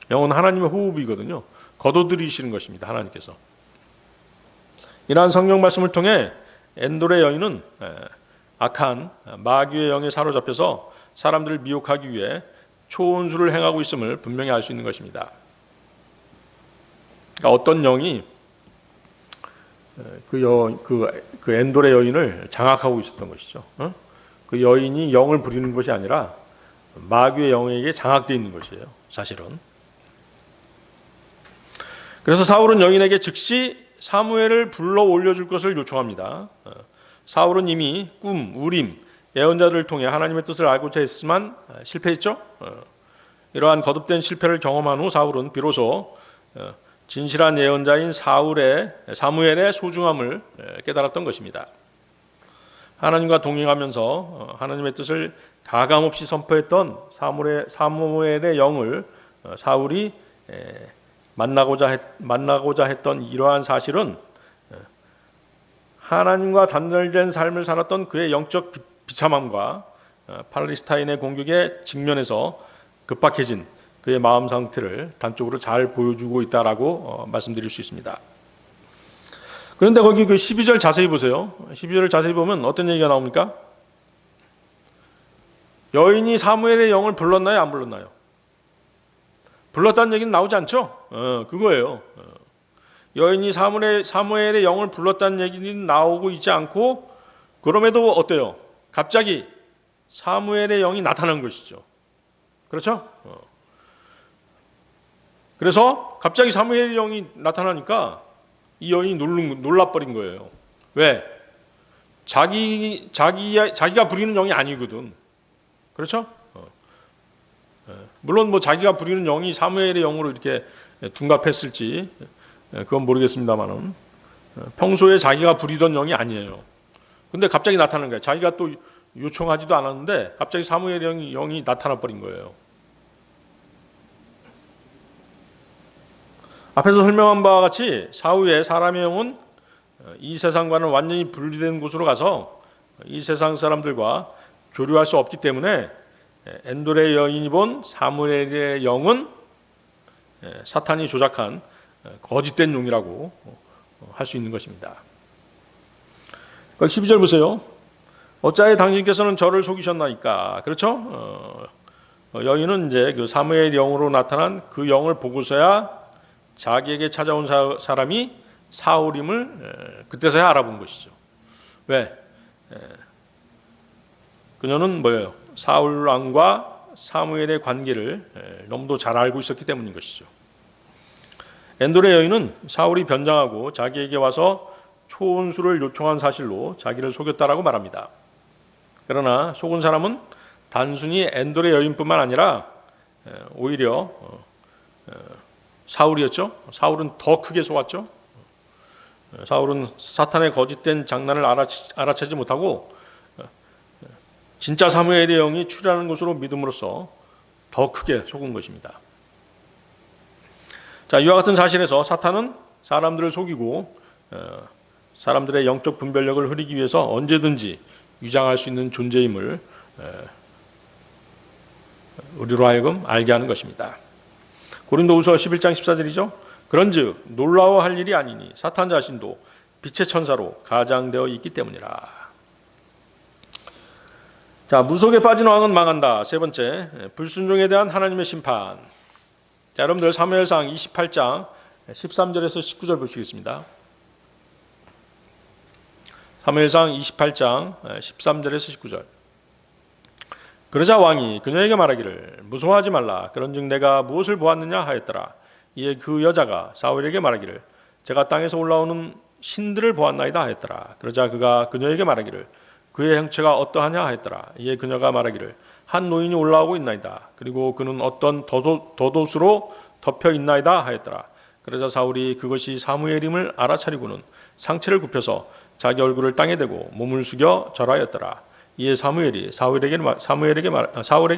영은 하나님의 호흡이거든요. 거둬들이시는 것입니다. 하나님께서. 이러한 성경 말씀을 통해 엔돌의 여인은 악한 마귀의 영에 사로잡혀서 사람들을 미혹하기 위해 초원수를 행하고 있음을 분명히 알 수 있는 것입니다. 그러니까 어떤 영이 그 엔돌의 여인을 장악하고 있었던 것이죠. 그 여인이 영을 부리는 것이 아니라 마귀의 영에게 장악되어 있는 것이에요. 사실은. 그래서 사울은 여인에게 즉시 사무엘을 불러 올려줄 것을 요청합니다. 사울은 이미 꿈, 우림, 예언자들을 통해 하나님의 뜻을 알고자 했지만 실패했죠. 이러한 거듭된 실패를 경험한 후 사울은 비로소 진실한 예언자인 사무엘의 소중함을 깨달았던 것입니다. 하나님과 동행하면서 하나님의 뜻을 가감없이 선포했던 사무엘의 영을 사울이 만나고자 했던 이러한 사실은 하나님과 단절된 삶을 살았던 그의 영적 비참함과 팔레스타인의 공격에 직면해서 급박해진 그의 마음 상태를 단적으로 잘 보여주고 있다라고 말씀드릴 수 있습니다. 그런데 거기 그 12절 자세히 보세요. 12절을 자세히 보면 어떤 얘기가 나옵니까? 여인이 사무엘의 영을 불렀나요? 안 불렀나요? 불렀다는 얘기는 나오지 않죠? 그거예요. 여인이 사무엘의 영을 불렀다는 얘기는 나오고 있지 않고, 그럼에도 어때요? 갑자기 사무엘의 영이 나타난 것이죠. 그렇죠? 그래서 갑자기 사무엘의 영이 나타나니까 이 여인이 놀라버린 거예요. 왜? 자기가 부리는 영이 아니거든. 그렇죠? 물론 뭐 자기가 부리는 영이 사무엘의 영으로 이렇게 둔갑했을지 그건 모르겠습니다만은 평소에 자기가 부리던 영이 아니에요. 근데 갑자기 나타나는 거예요. 자기가 또 요청하지도 않았는데 갑자기 사무엘의 영이 나타나 버린 거예요. 앞에서 설명한 바와 같이 사후에 사람의 영은 이 세상과는 완전히 분리된 곳으로 가서 이 세상 사람들과 교류할 수 없기 때문에 엔돌의 여인이 본 사무엘의 영은 사탄이 조작한 거짓된 용이라고 할 수 있는 것입니다. 12절 보세요. 어찌하여 당신께서는 저를 속이셨나이까. 그렇죠? 여인은 이제 그 사무엘 영으로 나타난 그 영을 보고서야 자기에게 찾아온 사람이 사울임을 그때서야 알아본 것이죠. 왜? 그녀는 뭐예요? 사울 왕과 사무엘의 관계를 너무도 잘 알고 있었기 때문인 것이죠. 엔돌의 여인은 사울이 변장하고 자기에게 와서 초원수를 요청한 사실로 자기를 속였다라고 말합니다. 그러나 속은 사람은 단순히 엔돌의 여인뿐만 아니라 오히려 사울이었죠. 사울은 더 크게 속았죠. 사울은 사탄의 거짓된 장난을 알아채지 못하고 진짜 사무엘의 영이 출현하는 것으로 믿음으로써 더 크게 속은 것입니다. 자, 이와 같은 사실에서 사탄은 사람들을 속이고 사람들의 영적 분별력을 흐리기 위해서 언제든지 위장할 수 있는 존재임을 우리로 하여금 알게 하는 것입니다. 고린도후서 11장 14절이죠. 그런즉 놀라워할 일이 아니니 사탄 자신도 빛의 천사로 가장되어 있기 때문이라. 자, 무속에 빠진 왕은 망한다. 세 번째, 불순종에 대한 하나님의 심판. 자, 여러분들 사무엘상 28장 13절에서 19절 보시겠습니다. 사무엘상 28장 13절에서 19절. 그러자 왕이 그녀에게 말하기를 무서워하지 말라. 그런즉 내가 무엇을 보았느냐 하였더라. 이에 그 여자가 사울에게 말하기를 제가 땅에서 올라오는 신들을 보았나이다 하였더라. 그러자 그가 그녀에게 말하기를 그의 형체가 어떠하냐 하였더라. 이에 그녀가 말하기를 한 노인이 올라오고 있나이다. 그리고 그는 어떤 덧옷으로 덮여 있나이다 하였더라. 그러자 사울이 그것이 사무엘임을 알아차리고는 상체를 굽혀서 자기 얼굴을 땅에 대고 몸을 숙여 절하였더라. 이에 사무엘이 사울에게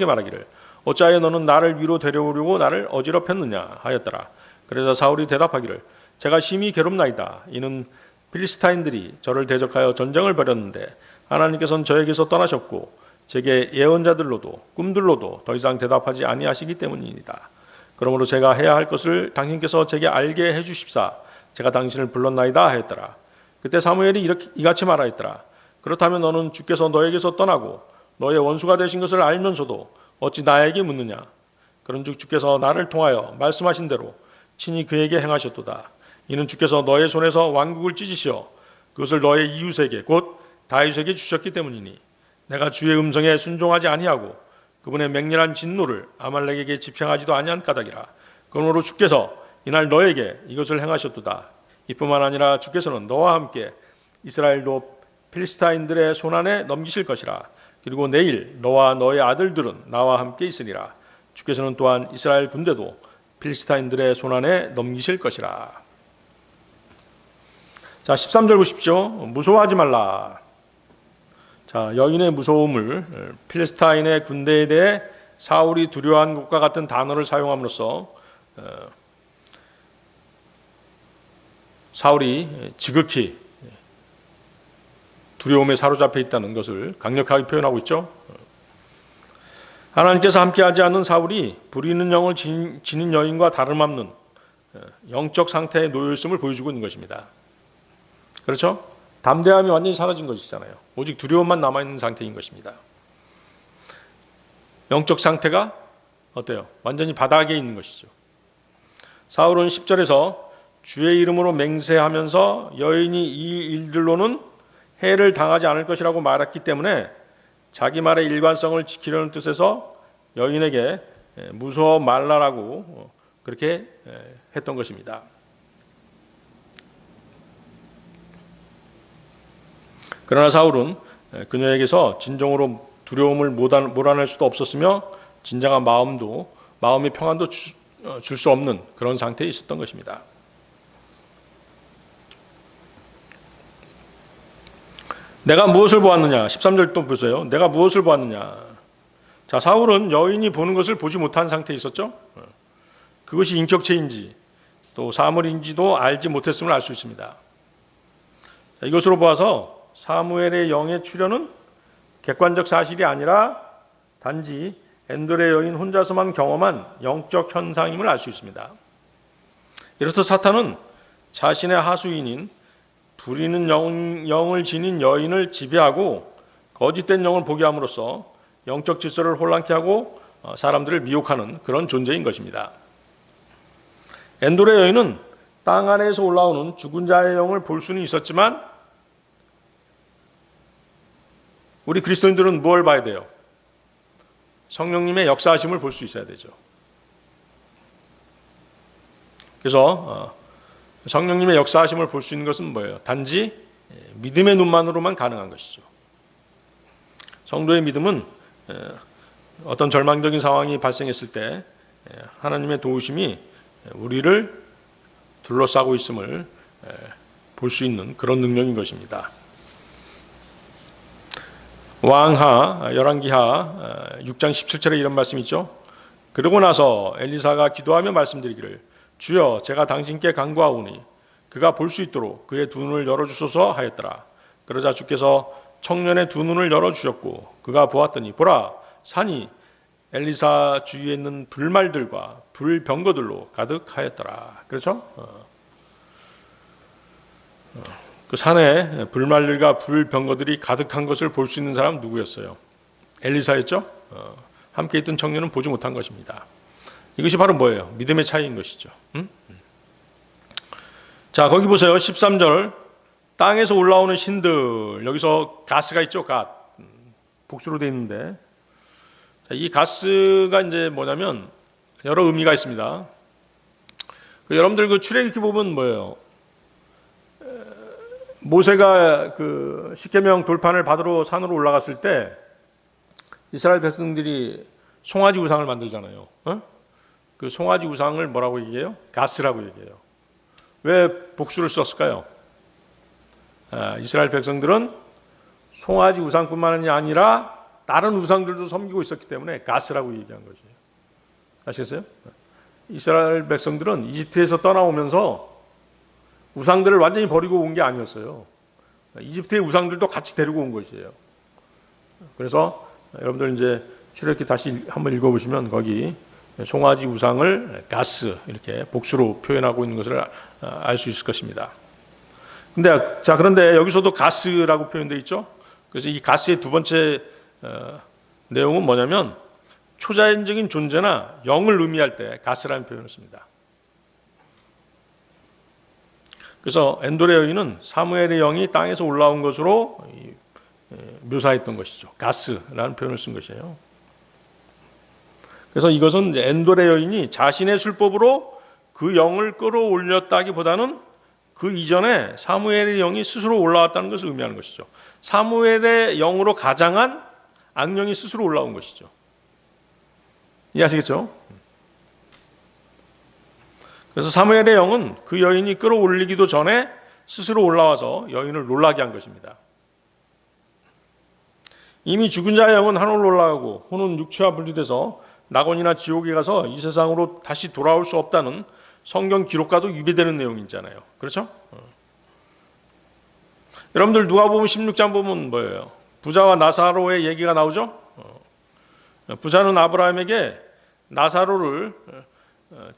말하기를 어찌하여 너는 나를 위로 데려오려고 나를 어지럽혔느냐 하였더라. 그러자 사울이 대답하기를 제가 심히 괴롭나이다. 이는 필리스타인들이 저를 대적하여 전쟁을 벌였는데 하나님께서는 저에게서 떠나셨고 제게 예언자들로도 꿈들로도 더 이상 대답하지 아니하시기 때문입니다. 그러므로 제가 해야 할 것을 당신께서 제게 알게 해주십사 제가 당신을 불렀나이다 하였더라. 그때 사무엘이 이같이 말하였더라. 그렇다면 너는 주께서 너에게서 떠나고 너의 원수가 되신 것을 알면서도 어찌 나에게 묻느냐. 그런즉 주께서 나를 통하여 말씀하신 대로 친히 그에게 행하셨도다. 이는 주께서 너의 손에서 왕국을 찢으시어 그것을 너의 이웃에게 곧 다윗에게 주셨기 때문이니 내가 주의 음성에 순종하지 아니하고 그분의 맹렬한 진노를 아말렉에게 집행하지도 아니한 까닭이라. 그러므로 주께서 이날 너에게 이것을 행하셨도다. 이뿐만 아니라 주께서는 너와 함께 이스라엘도 필리스타인들의 손안에 넘기실 것이라. 그리고 내일 너와 너의 아들들은 나와 함께 있으리라. 주께서는 또한 이스라엘 군대도 필리스타인들의 손안에 넘기실 것이라. 자, 13절 보십시오. 무서워하지 말라. 자, 여인의 무서움을 필리스타인의 군대에 대해 사울이 두려워한 것과 같은 단어를 사용함으로써 사울이 지극히 두려움에 사로잡혀 있다는 것을 강력하게 표현하고 있죠. 하나님께서 함께하지 않는 사울이 부리는 영을 지닌 여인과 다름없는 영적 상태에 놓여 있음을 보여주고 있는 것입니다. 그렇죠? 담대함이 완전히 사라진 것이잖아요. 오직 두려움만 남아있는 상태인 것입니다. 영적 상태가 어때요? 완전히 바닥에 있는 것이죠. 사울은 10절에서 주의 이름으로 맹세하면서 여인이 이 일들로는 해를 당하지 않을 것이라고 말했기 때문에 자기 말의 일관성을 지키려는 뜻에서 여인에게 무서워 말라라고 그렇게 했던 것입니다. 그러나 사울은 그녀에게서 진정으로 두려움을 몰아낼 수도 없었으며 진정한 마음의 평안도 줄 수 없는 그런 상태에 있었던 것입니다. 내가 무엇을 보았느냐? 13절 또 보세요. 내가 무엇을 보았느냐? 자, 사울은 여인이 보는 것을 보지 못한 상태에 있었죠. 그것이 인격체인지 또 사물인지도 알지 못했음을 알 수 있습니다. 자, 이것으로 보아서 사무엘의 영의 출현은 객관적 사실이 아니라 단지 엔돌의 여인 혼자서만 경험한 영적 현상임을 알 수 있습니다. 이로써 사탄은 자신의 하수인인 부리는 영을 지닌 여인을 지배하고 거짓된 영을 보게 함으로써 영적 질서를 혼란케 하고 사람들을 미혹하는 그런 존재인 것입니다. 엔돌의 여인은 땅 아래에서 올라오는 죽은 자의 영을 볼 수는 있었지만 우리 그리스도인들은 뭘 봐야 돼요? 성령님의 역사하심을 볼 수 있어야 되죠. 그래서 성령님의 역사하심을 볼 수 있는 것은 뭐예요? 단지 믿음의 눈만으로만 가능한 것이죠. 성도의 믿음은 어떤 절망적인 상황이 발생했을 때 하나님의 도우심이 우리를 둘러싸고 있음을 볼 수 있는 그런 능력인 것입니다. 왕하 열왕기하 6장 17절에 이런 말씀이 있죠. 그러고 나서 엘리사가 기도하며 말씀드리기를 주여 제가 당신께 간구하오니 그가 볼 수 있도록 그의 두 눈을 열어주소서 하였더라. 그러자 주께서 청년의 두 눈을 열어주셨고 그가 보았더니 보라 산이 엘리사 주위에 있는 불말들과 불병거들로 가득하였더라. 그렇죠? 그 산에 불말들과 불병거들이 가득한 것을 볼 수 있는 사람은 누구였어요? 엘리사였죠? 함께 있던 청년은 보지 못한 것입니다. 이것이 바로 뭐예요? 믿음의 차이인 것이죠. 자, 거기 보세요. 13절. 땅에서 올라오는 신들. 여기서 가스가 있죠? 갓. 복수로 되어 있는데. 이 가스가 이제 뭐냐면 여러 의미가 있습니다. 여러분들 그 출애굽기 보면 뭐예요? 모세가 그 십계명 돌판을 받으러 산으로 올라갔을 때 이스라엘 백성들이 송아지 우상을 만들잖아요. 그 송아지 우상을 뭐라고 얘기해요? 가스라고 얘기해요. 왜 복수를 썼을까요? 이스라엘 백성들은 송아지 우상뿐만이 아니라 다른 우상들도 섬기고 있었기 때문에 가스라고 얘기한 거죠. 아시겠어요? 이스라엘 백성들은 이집트에서 떠나오면서 우상들을 완전히 버리고 온 게 아니었어요. 이집트의 우상들도 같이 데리고 온 것이에요. 그래서 여러분들 이제 출애굽기 다시 한번 읽어보시면 거기 송아지 우상을 가스 이렇게 복수로 표현하고 있는 것을 알 수 있을 것입니다. 그런데 여기서도 가스라고 표현되어 있죠. 그래서 이 가스의 두 번째 내용은 뭐냐면 초자연적인 존재나 영을 의미할 때 가스라는 표현을 씁니다. 그래서 엔돌의 여인은 사무엘의 영이 땅에서 올라온 것으로 묘사했던 것이죠. 가스라는 표현을 쓴 것이에요. 그래서 이것은 엔돌의 여인이 자신의 술법으로 그 영을 끌어올렸다기보다는 그 이전에 사무엘의 영이 스스로 올라왔다는 것을 의미하는 것이죠. 사무엘의 영으로 가장한 악령이 스스로 올라온 것이죠. 이해하시겠죠? 그래서 사무엘의 영은 그 여인이 끌어올리기도 전에 스스로 올라와서 여인을 놀라게 한 것입니다. 이미 죽은 자의 영은 하늘로 올라가고 혼은 육체와 분리돼서 낙원이나 지옥에 가서 이 세상으로 다시 돌아올 수 없다는 성경 기록과도 위배되는 내용이잖아요. 그렇죠? 여러분들 누가복음 16장 보면 뭐예요? 부자와 나사로의 얘기가 나오죠? 부자는 아브라함에게 나사로를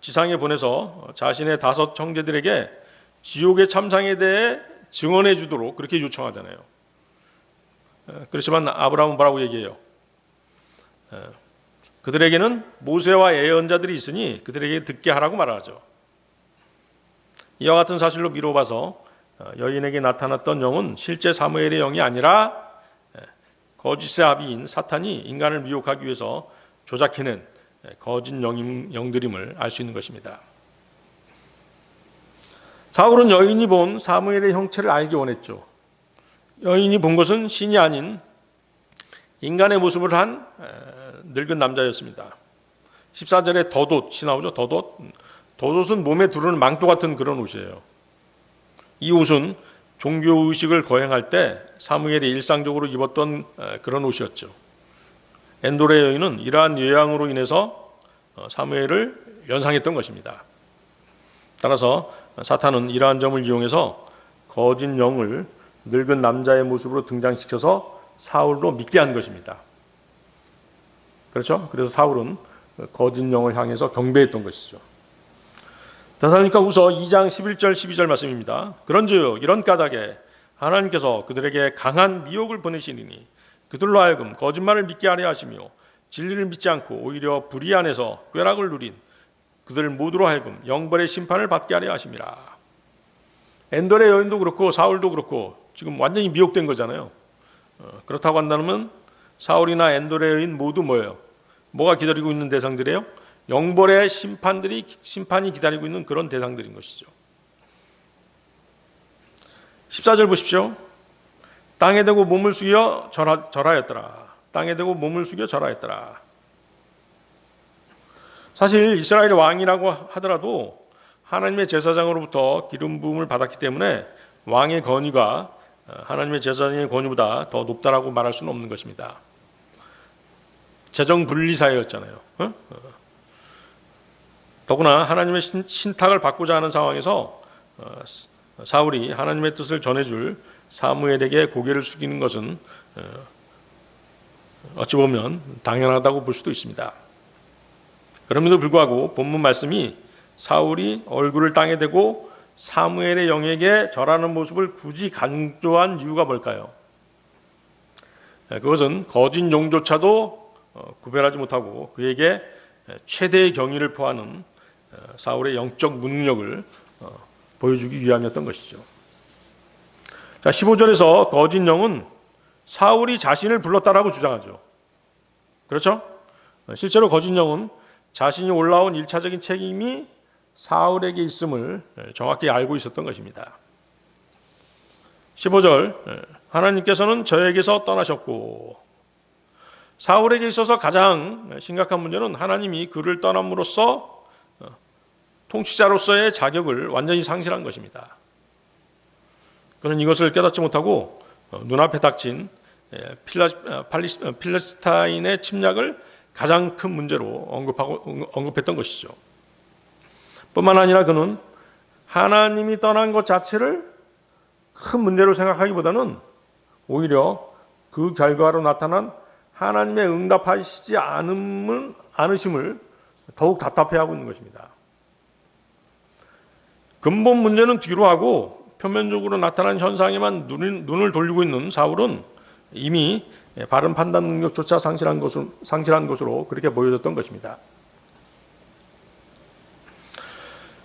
지상에 보내서 자신의 5 형제들에게 지옥의 참상에 대해 증언해 주도록 그렇게 요청하잖아요. 그렇지만 아브라함은 뭐라고 얘기해요? 그들에게는 모세와 예언자들이 있으니 그들에게 듣게 하라고 말하죠. 이와 같은 사실로 미뤄봐서 여인에게 나타났던 영은 실제 사무엘의 영이 아니라 거짓의 아비인 사탄이 인간을 미혹하기 위해서 조작해낸 거짓 영들임을 알 수 있는 것입니다. 사울은 여인이 본 사무엘의 형체를 알기 원했죠. 여인이 본 것은 신이 아닌 인간의 모습을 한 늙은 남자였습니다. 14절에 덧옷이 나오죠. 덧옷은 몸에 두르는 망토 같은 그런 옷이에요. 이 옷은 종교의식을 거행할 때 사무엘이 일상적으로 입었던 그런 옷이었죠. 엔돌의 여인은 이러한 예양으로 인해서 사무엘을 연상했던 것입니다. 따라서 사탄은 이러한 점을 이용해서 거짓 영을 늙은 남자의 모습으로 등장시켜서 사울로 믿게 한 것입니다. 그렇죠? 그래서 사울은 거짓 영을 향해서 경배했던 것이죠. 데살로니가후서 2장 11절 12절 말씀입니다. 그런즉 이런 까닭에 하나님께서 그들에게 강한 미혹을 보내시니 그들로 하여금 거짓말을 믿게 하려 하시며 진리를 믿지 않고 오히려 불의 안에서 쾌락을 누린 그들 모두로 하여금 영벌의 심판을 받게 하려 하심이라. 엔돌의 여인도 그렇고 사울도 그렇고 지금 완전히 미혹된 거잖아요. 그렇다고 한다면 사울이나 엔돌의 여인 모두 뭐예요? 뭐가 기다리고 있는 대상들이에요? 영벌의 심판이 기다리고 있는 그런 대상들인 것이죠. 14절 보십시오. 땅에 대고 몸을 숙여 절하였더라. 땅에 대고 몸을 숙여 절하였더라. 사실 이스라엘의 왕이라고 하더라도 하나님의 제사장으로부터 기름 부음을 받았기 때문에 왕의 권위가 하나님의 제사장의 권위보다 더 높다라고 말할 수는 없는 것입니다. 재정 분리 사회였잖아요. 더구나 하나님의 신탁을 받고자 하는 상황에서 사울이 하나님의 뜻을 전해줄 사무엘에게 고개를 숙이는 것은 어찌 보면 당연하다고 볼 수도 있습니다. 그럼에도 불구하고 본문 말씀이 사울이 얼굴을 땅에 대고 사무엘의 영에게 절하는 모습을 굳이 강조한 이유가 뭘까요? 그것은 거짓 용조차도 구별하지 못하고 그에게 최대의 경의를 표하는 사울의 영적 무능력을 보여주기 위함이었던 것이죠. 자, 15절에서 거짓 영은 사울이 자신을 불렀다라고 주장하죠. 그렇죠? 실제로 거짓 영은 자신이 올라온 1차적인 책임이 사울에게 있음을 정확히 알고 있었던 것입니다. 15절, 하나님께서는 저에게서 떠나셨고, 사울에게 있어서 가장 심각한 문제는 하나님이 그를 떠남으로써 통치자로서의 자격을 완전히 상실한 것입니다. 그는 이것을 깨닫지 못하고 눈앞에 닥친 필리스타인의 침략을 가장 큰 문제로 언급했던 것이죠. 뿐만 아니라 그는 하나님이 떠난 것 자체를 큰 문제로 생각하기보다는 오히려 그 결과로 나타난 하나님의 응답하시지 않으심을 더욱 답답해하고 있는 것입니다. 근본 문제는 뒤로 하고 표면적으로 나타난 현상에만 눈을 돌리고 있는 사울은 이미 바른 판단 능력조차 상실한 것으로 그렇게 보여졌던 것입니다.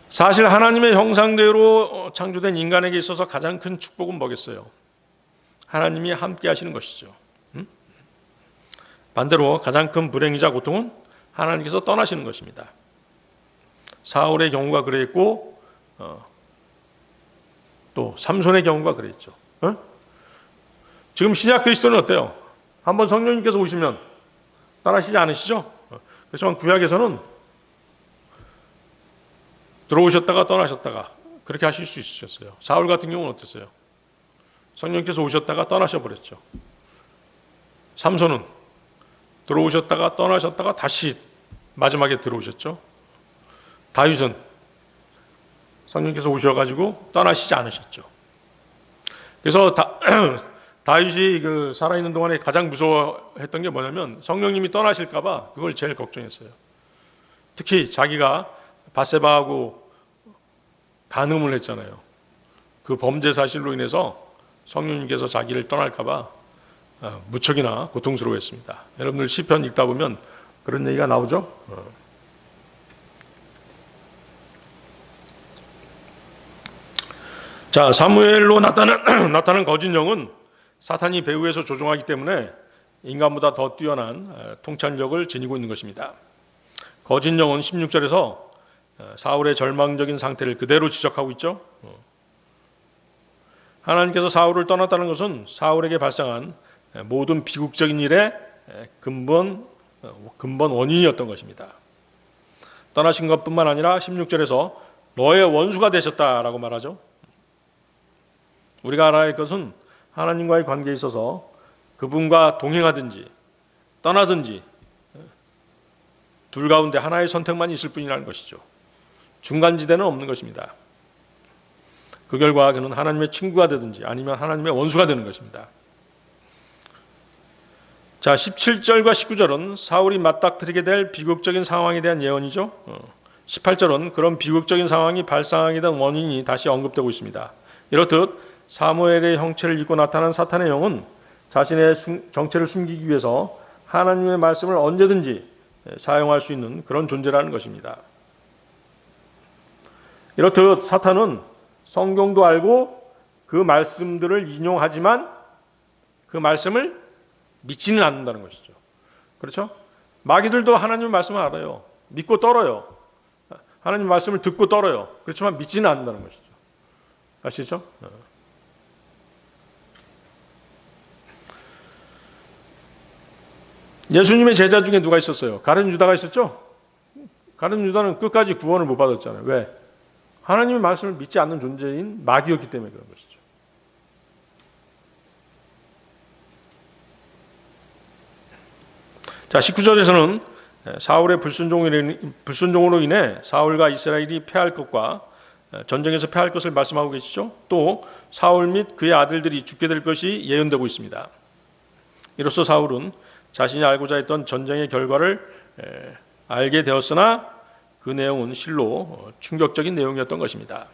사실 하나님의 형상대로 창조된 인간에게 있어서 가장 큰 축복은 뭐겠어요? 하나님이 함께 하시는 것이죠. 반대로 가장 큰 불행이자 고통은 하나님께서 떠나시는 것입니다. 사울의 경우가 그랬고 또 삼손의 경우가 그랬죠. 지금 신약 그리스도는 어때요? 한번 성령님께서 오시면 떠나시지 않으시죠? 그렇지만 구약에서는 들어오셨다가 떠나셨다가 그렇게 하실 수 있으셨어요. 사울 같은 경우는 어땠어요? 성령님께서 오셨다가 떠나셔버렸죠. 삼손은 들어오셨다가 떠나셨다가 다시 마지막에 들어오셨죠. 다윗은 성령께서 오셔가지고 떠나시지 않으셨죠. 그래서 다윗이 그 살아있는 동안에 가장 무서워했던 게 뭐냐면 성령님이 떠나실까봐 그걸 제일 걱정했어요. 특히 자기가 밧세바하고 간음을 했잖아요. 그 범죄 사실로 인해서 성령님께서 자기를 떠날까봐 무척이나 고통스러워했습니다. 여러분들 시편 읽다 보면 그런 얘기가 나오죠. 자, 사무엘로 나타난 거짓 영은 사탄이 배후에서 조종하기 때문에 인간보다 더 뛰어난 통찰력을 지니고 있는 것입니다. 거짓 영은 16절에서 사울의 절망적인 상태를 그대로 지적하고 있죠. 하나님께서 사울을 떠났다는 것은 사울에게 발생한 모든 비극적인 일의 근본 원인이었던 것입니다. 떠나신 것뿐만 아니라 16절에서 너의 원수가 되셨다라고 말하죠. 우리가 알아야 할 것은 하나님과의 관계에 있어서 그분과 동행하든지 떠나든지 둘 가운데 하나의 선택만 있을 뿐이라는 것이죠. 중간지대는 없는 것입니다. 그 결과 그는 하나님의 친구가 되든지 아니면 하나님의 원수가 되는 것입니다. 자, 17절과 19절은 사울이 맞닥뜨리게 될 비극적인 상황에 대한 예언이죠. 18절은 그런 비극적인 상황이 발생하게 된 원인이 다시 언급되고 있습니다. 이렇듯 사무엘의 형체를 입고 나타난 사탄의 영은 자신의 정체를 숨기기 위해서 하나님의 말씀을 언제든지 사용할 수 있는 그런 존재라는 것입니다. 이렇듯 사탄은 성경도 알고 그 말씀들을 인용하지만 그 말씀을 믿지는 않는다는 것이죠. 그렇죠? 마귀들도 하나님의 말씀을 알아요. 믿고 떨어요. 하나님 말씀을 듣고 떨어요. 그렇지만 믿지는 않는다는 것이죠. 아시죠? 예수님의 제자 중에 누가 있었어요? 가룟 유다가 있었죠? 가룟 유다는 끝까지 구원을 못 받았잖아요. 왜? 하나님의 말씀을 믿지 않는 존재인 마귀였기 때문에 그런 것이죠. 자, 19절에서는 사울의 불순종으로 인해 사울과 이스라엘이 패할 것과 전쟁에서 패할 것을 말씀하고 계시죠. 또 사울 및 그의 아들들이 죽게 될 것이 예언되고 있습니다. 이로써 사울은 자신이 알고자 했던 전쟁의 결과를 알게 되었으나 그 내용은 실로 충격적인 내용이었던 것입니다.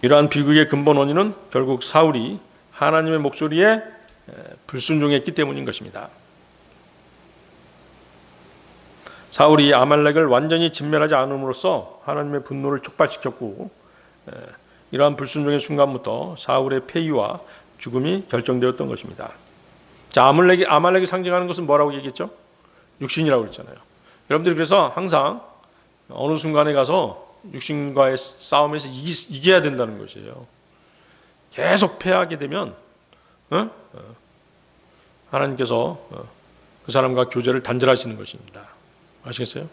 이러한 비극의 근본 원인은 결국 사울이 하나님의 목소리에 불순종했기 때문인 것입니다. 사울이 아말렉을 완전히 진멸하지 않음으로써 하나님의 분노를 촉발시켰고, 이러한 불순종의 순간부터 사울의 폐위와 죽음이 결정되었던 것입니다. 자, 아말렉이 상징하는 것은 뭐라고 얘기했죠? 육신이라고 그랬잖아요. 여러분들이 그래서 항상 어느 순간에 가서 육신과의 싸움에서 이겨야 된다는 것이에요. 계속 패하게 되면 하나님께서 그 사람과 교제를 단절하시는 것입니다. 아시겠어요?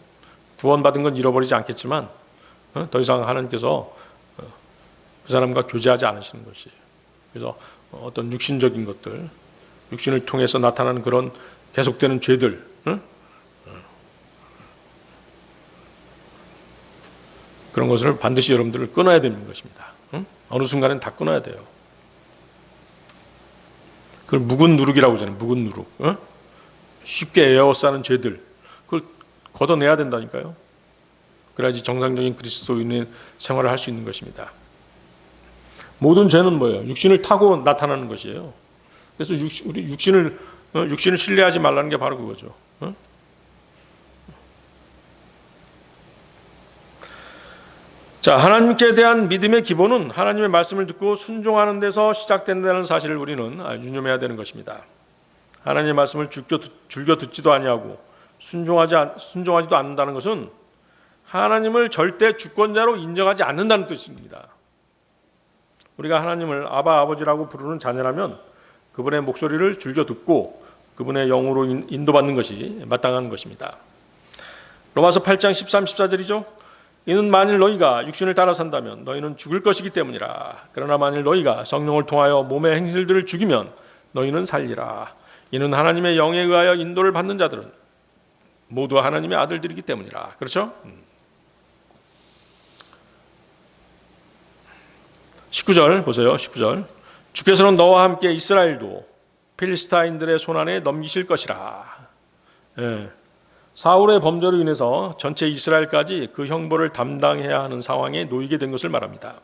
구원받은 건 잃어버리지 않겠지만 더 이상 하나님께서 그 사람과 교제하지 않으시는 것이에요. 그래서 어떤 육신적인 것들, 육신을 통해서 나타나는 그런 계속되는 죄들, 그런 것을 반드시 여러분들을 끊어야 되는 것입니다. 어느 순간엔 다 끊어야 돼요. 그걸 묵은 누룩이라고 하잖아요. 묵은 누룩. 쉽게 에워싸는 죄들, 그걸 걷어내야 된다니까요. 그래야지 정상적인 그리스도인의 생활을 할 수 있는 것입니다. 모든 죄는 뭐예요? 육신을 타고 나타나는 것이에요. 그래서 우리 육신을 신뢰하지 말라는 게 바로 그거죠. 자, 하나님께 대한 믿음의 기본은 하나님의 말씀을 듣고 순종하는 데서 시작된다는 사실을 우리는 유념해야 되는 것입니다. 하나님의 말씀을 즐겨 듣지도 아니하고 순종하지도 않는다는 것은 하나님을 절대 주권자로 인정하지 않는다는 뜻입니다. 우리가 하나님을 아버지라고 부르는 자녀라면 그분의 목소리를 즐겨 듣고 그분의 영으로 인도받는 것이 마땅한 것입니다. 로마서 8장 13, 14절이죠. 이는 만일 너희가 육신을 따라 산다면 너희는 죽을 것이기 때문이라. 그러나 만일 너희가 성령을 통하여 몸의 행실들을 죽이면 너희는 살리라. 이는 하나님의 영에 의하여 인도를 받는 자들은 모두 하나님의 아들들이기 때문이라. 그렇죠? 19절 보세요. 19절. 주께서는 너와 함께 이스라엘도 필리스타인들의 손안에 넘기실 것이라. 사울의 범죄로 인해서 전체 이스라엘까지 그 형벌을 담당해야 하는 상황에 놓이게 된 것을 말합니다.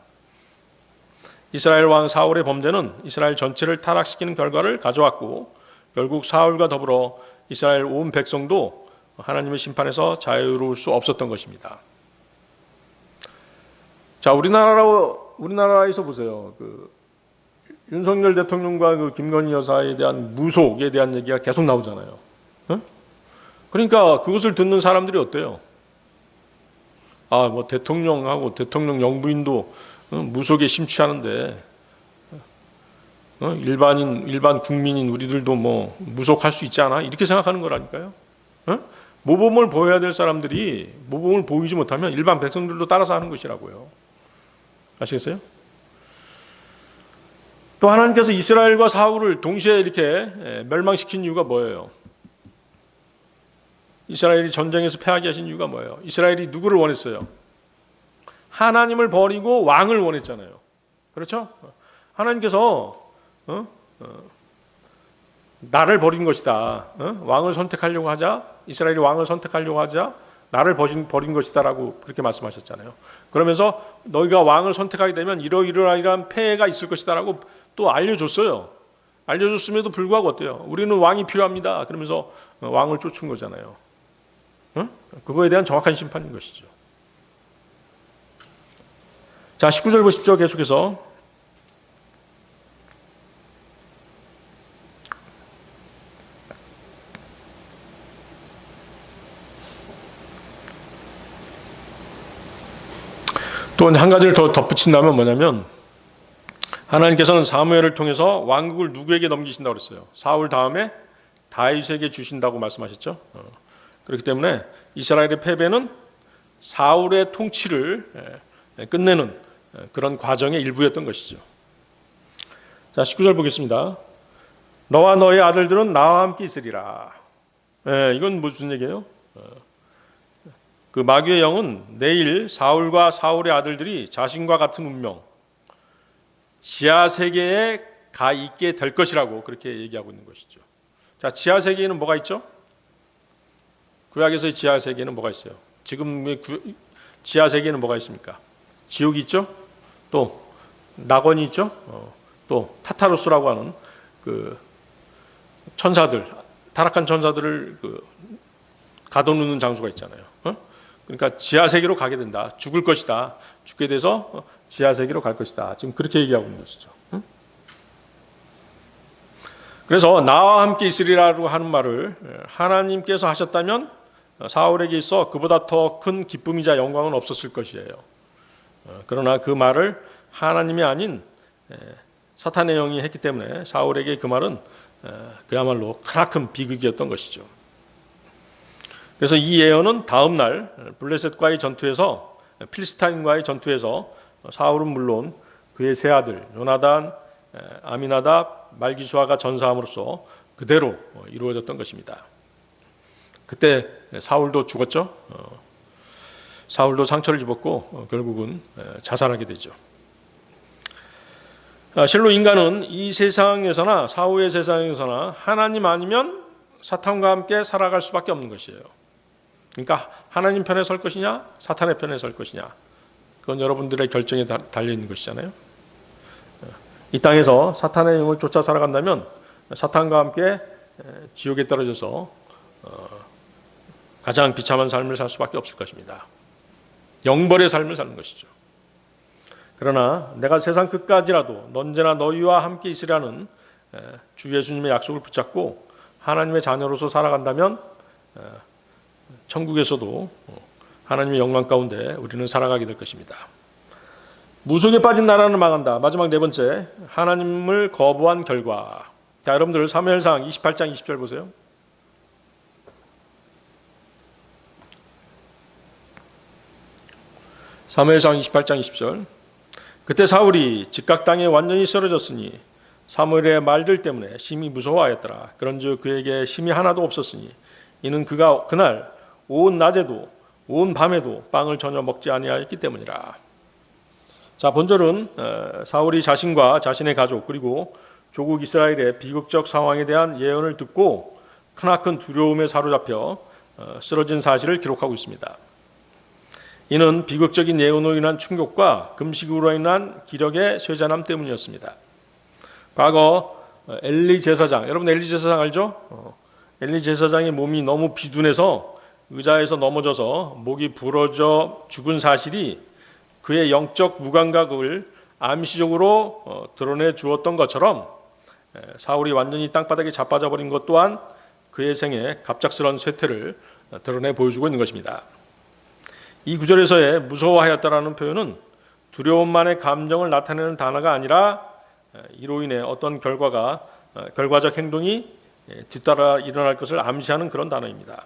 이스라엘 왕 사울의 범죄는 이스라엘 전체를 타락시키는 결과를 가져왔고 결국 사울과 더불어 이스라엘 온 백성도 하나님의 심판에서 자유로울 수 없었던 것입니다. 자, 우리나라에서 보세요. 윤석열 대통령과 김건희 여사에 대한 무속에 대한 얘기가 계속 나오잖아요. 그러니까 그것을 듣는 사람들이 어때요? 대통령하고 대통령 영부인도 무속에 심취하는데 일반 국민인 우리들도 무속할 수 있지 않아? 이렇게 생각하는 거라니까요. 모범을 보여야 될 사람들이 모범을 보이지 못하면 일반 백성들도 따라서 하는 것이라고요. 아시겠어요? 또 하나님께서 이스라엘과 사울을 동시에 이렇게 멸망시킨 이유가 뭐예요? 이스라엘이 전쟁에서 패하게 하신 이유가 뭐예요? 이스라엘이 누구를 원했어요? 하나님을 버리고 왕을 원했잖아요. 그렇죠? 하나님께서 나를 버린 것이다. 왕을 선택하려고 하자, 이스라엘이 왕을 선택하려고 하자 나를 버린 것이다라고 그렇게 말씀하셨잖아요. 그러면서 너희가 왕을 선택하게 되면 이러이러한 폐해가 있을 것이다라고 또 알려줬어요. 알려줬음에도 불구하고 어때요? 우리는 왕이 필요합니다. 그러면서 왕을 쫓은 거잖아요. 그거에 대한 정확한 심판인 것이죠. 자, 19절 보십시오. 계속해서 또 한 가지를 더 덧붙인다면 뭐냐면 하나님께서는 사무엘을 통해서 왕국을 누구에게 넘기신다고 그랬어요? 사울 다음에 다윗에게 주신다고 말씀하셨죠. 그렇기 때문에 이스라엘의 패배는 사울의 통치를 끝내는 그런 과정의 일부였던 것이죠. 자, 19절 보겠습니다. 너와 너의 아들들은 나와 함께 있으리라. 이건 무슨 얘기예요? 그 마귀의 영은 내일 사울과 사울의 아들들이 자신과 같은 운명, 지하 세계에 가 있게 될 것이라고 그렇게 얘기하고 있는 것이죠. 자, 지하 세계에는 뭐가 있죠? 구약에서의 지하 세계에는 뭐가 있어요? 지금의 지하 세계에는 뭐가 있습니까? 지옥이 있죠. 또 낙원이 있죠. 또 타타로스라고 하는 그 천사들, 타락한 천사들을 가둬놓는 장소가 있잖아요. 그러니까 지하 세계로 가게 된다. 죽을 것이다. 죽게 돼서 지하 세계로 갈 것이다. 지금 그렇게 얘기하고 있는 것이죠. 그래서 나와 함께 있으리라고 하는 말을 하나님께서 하셨다면 사울에게 있어 그보다 더 큰 기쁨이자 영광은 없었을 것이에요. 그러나 그 말을 하나님이 아닌 사탄의 영이 했기 때문에 사울에게 그 말은 그야말로 크나큰 비극이었던 것이죠. 그래서 이 예언은 다음 날 블레셋과의 전투에서 필스타인과의 전투에서 사울은 물론 그의 세 아들 요나단, 아미나답, 말기수아가 전사함으로써 그대로 이루어졌던 것입니다. 그때 사울도 죽었죠. 사울도 상처를 입었고 결국은 자살하게 되죠. 실로 인간은 이 세상에서나 사후의 세상에서나 하나님 아니면 사탄과 함께 살아갈 수밖에 없는 것이에요. 그러니까 하나님 편에 설 것이냐 사탄의 편에 설 것이냐 그건 여러분들의 결정에 달려있는 것이잖아요. 이 땅에서 사탄의 영을 쫓아 살아간다면 사탄과 함께 지옥에 떨어져서 가장 비참한 삶을 살 수밖에 없을 것입니다. 영벌의 삶을 사는 것이죠. 그러나 내가 세상 끝까지라도 언제나 너희와 함께 있으라는 주 예수님의 약속을 붙잡고 하나님의 자녀로서 살아간다면 천국에서도 하나님의 영광 가운데 우리는 살아가게 될 것입니다. 무속에 빠진 나라는 망한다. 마지막 네 번째, 하나님을 거부한 결과. 자, 여러분들 사무엘상 28장 20절 보세요. 사무엘상 28장 20절. 그때 사울이 즉각 땅에 완전히 쓰러졌으니 사무엘의 말들 때문에 심히 무서워하였더라. 그런즉 그에게 힘이 하나도 없었으니 이는 그가 그날 온 낮에도 온 밤에도 빵을 전혀 먹지 아니하였기 때문이라. 자, 본절은 사울이 자신과 자신의 가족 그리고 조국 이스라엘의 비극적 상황에 대한 예언을 듣고 크나큰 두려움에 사로잡혀 쓰러진 사실을 기록하고 있습니다. 이는 비극적인 예언으로 인한 충격과 금식으로 인한 기력의 쇠잔함 때문이었습니다. 과거 엘리 제사장, 여러분 엘리 제사장 알죠? 엘리 제사장의 몸이 너무 비둔해서 의자에서 넘어져서 목이 부러져 죽은 사실이 그의 영적 무감각을 암시적으로 드러내 주었던 것처럼 사울이 완전히 땅바닥에 자빠져 버린 것 또한 그의 생에 갑작스러운 쇠퇴를 드러내 보여주고 있는 것입니다. 이 구절에서의 무서워하였다라는 표현은 두려움만의 감정을 나타내는 단어가 아니라 이로 인해 어떤 결과적 행동이 뒤따라 일어날 것을 암시하는 그런 단어입니다.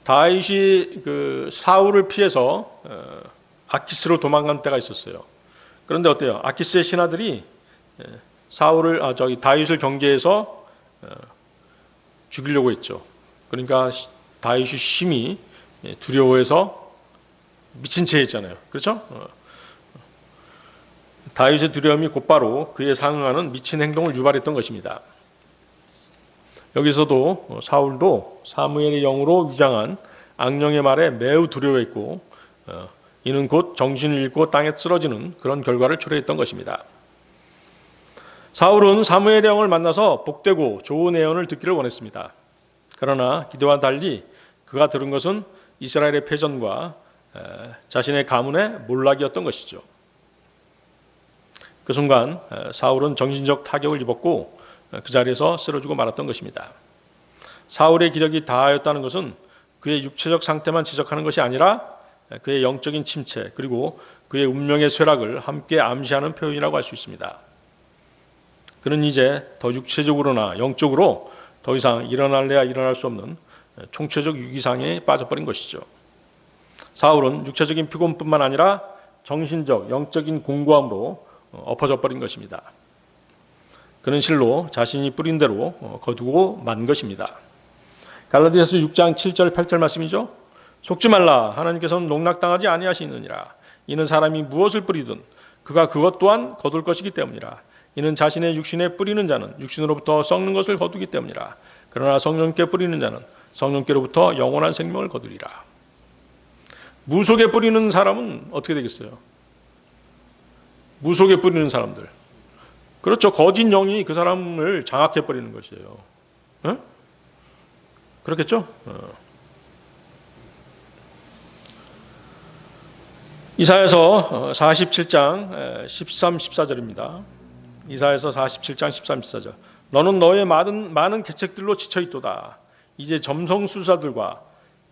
다윗이 그 사울을 피해서 아키스로 도망간 때가 있었어요. 그런데 어때요? 아키스의 신하들이 다윗을 경계해서 죽이려고 했죠. 그러니까 다윗이 심히 두려워해서 미친 채 했잖아요. 그렇죠? 다윗의 두려움이 곧바로 그에 상응하는 미친 행동을 유발했던 것입니다. 여기서도 사울도 사무엘의 영으로 위장한 악령의 말에 매우 두려워했고 이는 곧 정신을 잃고 땅에 쓰러지는 그런 결과를 초래했던 것입니다. 사울은 사무엘의 영을 만나서 복되고 좋은 예언을 듣기를 원했습니다. 그러나 기도와 달리 그가 들은 것은 이스라엘의 패전과 자신의 가문의 몰락이었던 것이죠. 그 순간 사울은 정신적 타격을 입었고 그 자리에서 쓰러지고 말았던 것입니다. 사울의 기력이 다하였다는 것은 그의 육체적 상태만 지적하는 것이 아니라 그의 영적인 침체 그리고 그의 운명의 쇠락을 함께 암시하는 표현이라고 할 수 있습니다. 그는 이제 더 육체적으로나 영적으로 더 이상 일어날래야 일어날 수 없는 총체적 위기상에 빠져버린 것이죠. 사울은 육체적인 피곤뿐만 아니라 정신적, 영적인 공고함으로 엎어져 버린 것입니다. 그는 실로 자신이 뿌린 대로 거두고 만 것입니다. 갈라디아서 6장 7절 8절 말씀이죠. 속지 말라. 하나님께서는 농락당하지 아니하시느니라. 이는 사람이 무엇을 뿌리든 그가 그것 또한 거둘 것이기 때문이라. 이는 자신의 육신에 뿌리는 자는 육신으로부터 썩는 것을 거두기 때문이라. 그러나 성령께 뿌리는 자는 성령께로부터 영원한 생명을 거두리라. 무속에 뿌리는 사람은 어떻게 되겠어요? 무속에 뿌리는 사람들. 그렇죠. 거짓 영이 그 사람을 장악해 버리는 것이에요. 응? 그렇겠죠? 이사야서 47장 13, 14절입니다. 이사야서 47장 13, 14절. 너는 너의 많은 계책들로 지쳐있도다. 이제 점성술사들과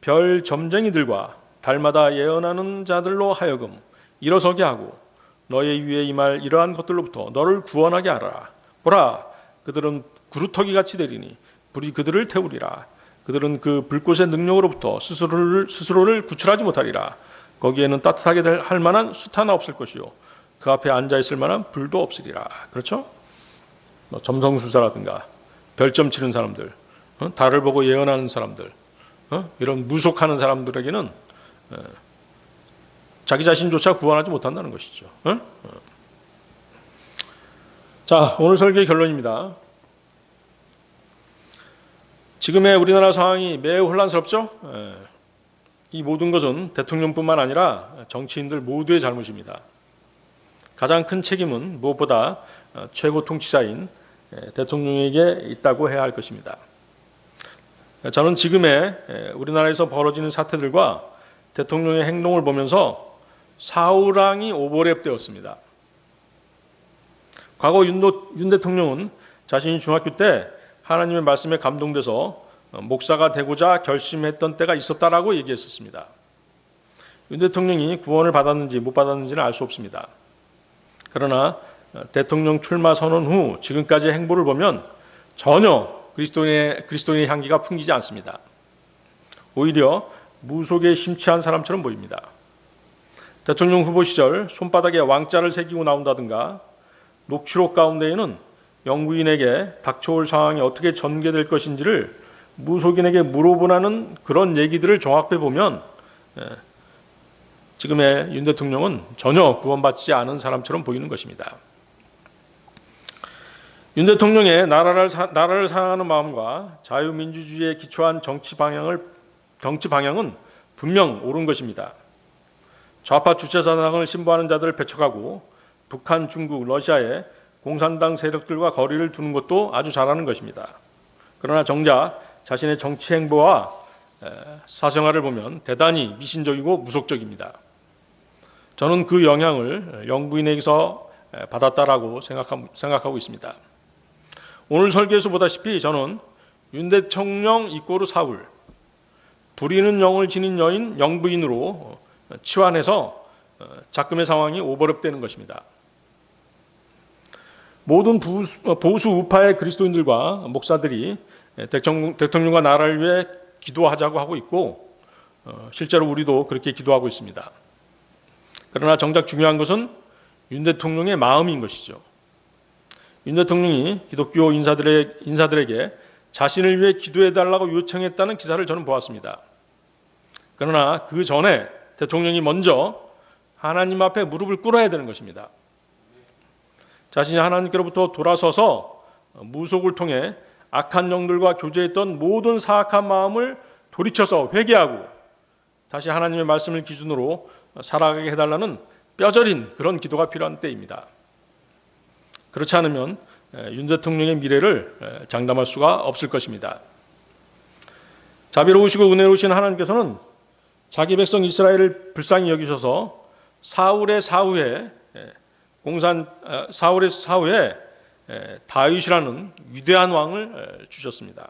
별 점쟁이들과 달마다 예언하는 자들로 하여금 일어서게 하고 너의 위에 임할 이러한 것들로부터 너를 구원하게 하라. 보라, 그들은 구루터기 같이 되리니 불이 그들을 태우리라. 그들은 그 불꽃의 능력으로부터 스스로를 구출하지 못하리라. 거기에는 따뜻하게 할 만한 숯 하나 없을 것이요 그 앞에 앉아 있을 만한 불도 없으리라. 그렇죠? 점성술사라든가 별점 치는 사람들, 달을 보고 예언하는 사람들, 이런 무속하는 사람들에게는 자기 자신조차 구원하지 못한다는 것이죠. 자, 오늘 설교의 결론입니다. 지금의 우리나라 상황이 매우 혼란스럽죠? 이 모든 것은 대통령뿐만 아니라 정치인들 모두의 잘못입니다. 가장 큰 책임은 무엇보다 최고 통치자인 대통령에게 있다고 해야 할 것입니다. 저는 지금의 우리나라에서 벌어지는 사태들과 대통령의 행동을 보면서 사울왕이 오버랩되었습니다. 과거 윤 대통령은 자신이 중학교 때 하나님의 말씀에 감동돼서 목사가 되고자 결심했던 때가 있었다라고 얘기했었습니다. 윤 대통령이 구원을 받았는지 못 받았는지는 알 수 없습니다. 그러나 대통령 출마 선언 후 지금까지의 행보를 보면 전혀 그리스도인의 향기가 풍기지 않습니다. 오히려 무속에 심취한 사람처럼 보입니다. 대통령 후보 시절 손바닥에 왕자를 새기고 나온다든가 녹취록 가운데에는 영부인에게 닥쳐올 상황이 어떻게 전개될 것인지를 무속인에게 물어보라는 그런 얘기들을 종합해 보면 지금의 윤 대통령은 전혀 구원받지 않은 사람처럼 보이는 것입니다. 윤 대통령의 나라를 사랑하는 마음과 자유민주주의에 기초한 정치 방향은 분명 옳은 것입니다. 좌파 주체사상을 신봉하는 자들을 배척하고 북한, 중국, 러시아의 공산당 세력들과 거리를 두는 것도 아주 잘하는 것입니다. 그러나 정작 자신의 정치 행보와 사생활을 보면 대단히 미신적이고 무속적입니다. 저는 그 영향을 영부인에게서 받았다라고 생각하고 있습니다. 오늘 설교에서 보다시피 저는 윤 대통령 이꼬르 사울, 부리는 영을 지닌 여인 영부인으로 치환해서 작금의 상황이 오버랩되는 것입니다. 모든 보수 우파의 그리스도인들과 목사들이 대통령과 나라를 위해 기도하자고 하고 있고 실제로 우리도 그렇게 기도하고 있습니다. 그러나 정작 중요한 것은 윤 대통령의 마음인 것이죠. 윤 대통령이 기독교 인사들에게 자신을 위해 기도해달라고 요청했다는 기사를 저는 보았습니다. 그러나 그 전에 대통령이 먼저 하나님 앞에 무릎을 꿇어야 되는 것입니다. 자신이 하나님께로부터 돌아서서 무속을 통해 악한 영들과 교제했던 모든 사악한 마음을 돌이켜서 회개하고 다시 하나님의 말씀을 기준으로 살아가게 해달라는 뼈저린 그런 기도가 필요한 때입니다. 그렇지 않으면 윤 대통령의 미래를 장담할 수가 없을 것입니다. 자비로우시고 은혜로우신 하나님께서는 자기 백성 이스라엘을 불쌍히 여기셔서 사울의 사후에 다윗이라는 위대한 왕을 주셨습니다.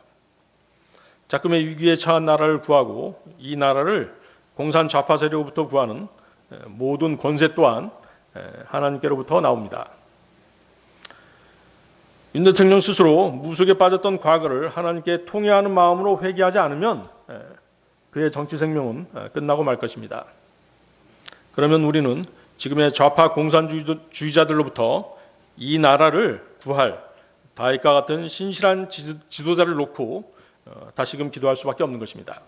작금의 위기에 처한 나라를 구하고 이 나라를 공산 좌파 세력으로부터 구하는 모든 권세 또한 하나님께로부터 나옵니다. 윤 대통령 스스로 무속에 빠졌던 과거를 하나님께 통회하는 마음으로 회개하지 않으면 그의 정치 생명은 끝나고 말 것입니다. 그러면 우리는 지금의 좌파 공산주의자들로부터 이 나라를 구할 다윗과 같은 신실한 지도자를 놓고 다시금 기도할 수밖에 없는 것입니다.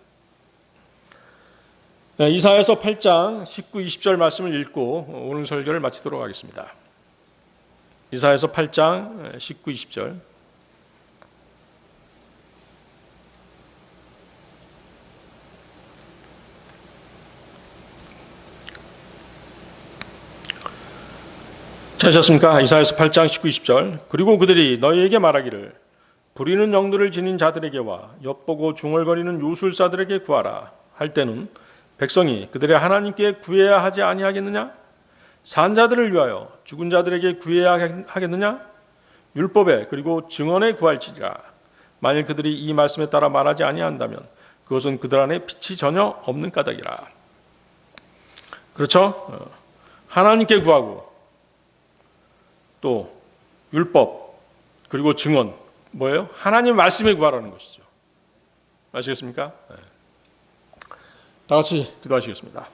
이사야서 8장 19, 20절 말씀을 읽고 오늘 설교를 마치도록 하겠습니다. 이사야서 8장 19, 20절. 찾으셨습니까? 이사야서 8장 19, 20절. 그리고 그들이 너희에게 말하기를 부리는 영들을 지닌 자들에게와 엿보고 중얼거리는 요술사들에게 구하라 할 때는 백성이 그들의 하나님께 구해야 하지 아니하겠느냐? 산 자들을 위하여 죽은 자들에게 구해야 하겠느냐? 율법에 그리고 증언에 구할지니라. 만일 그들이 이 말씀에 따라 말하지 아니한다면 그것은 그들 안에 빛이 전혀 없는 까닭이라. 그렇죠? 하나님께 구하고 또 율법 그리고 증언 뭐예요? 하나님 말씀에 구하라는 것이죠. 아시겠습니까? 다 같이 기도하시겠습니다.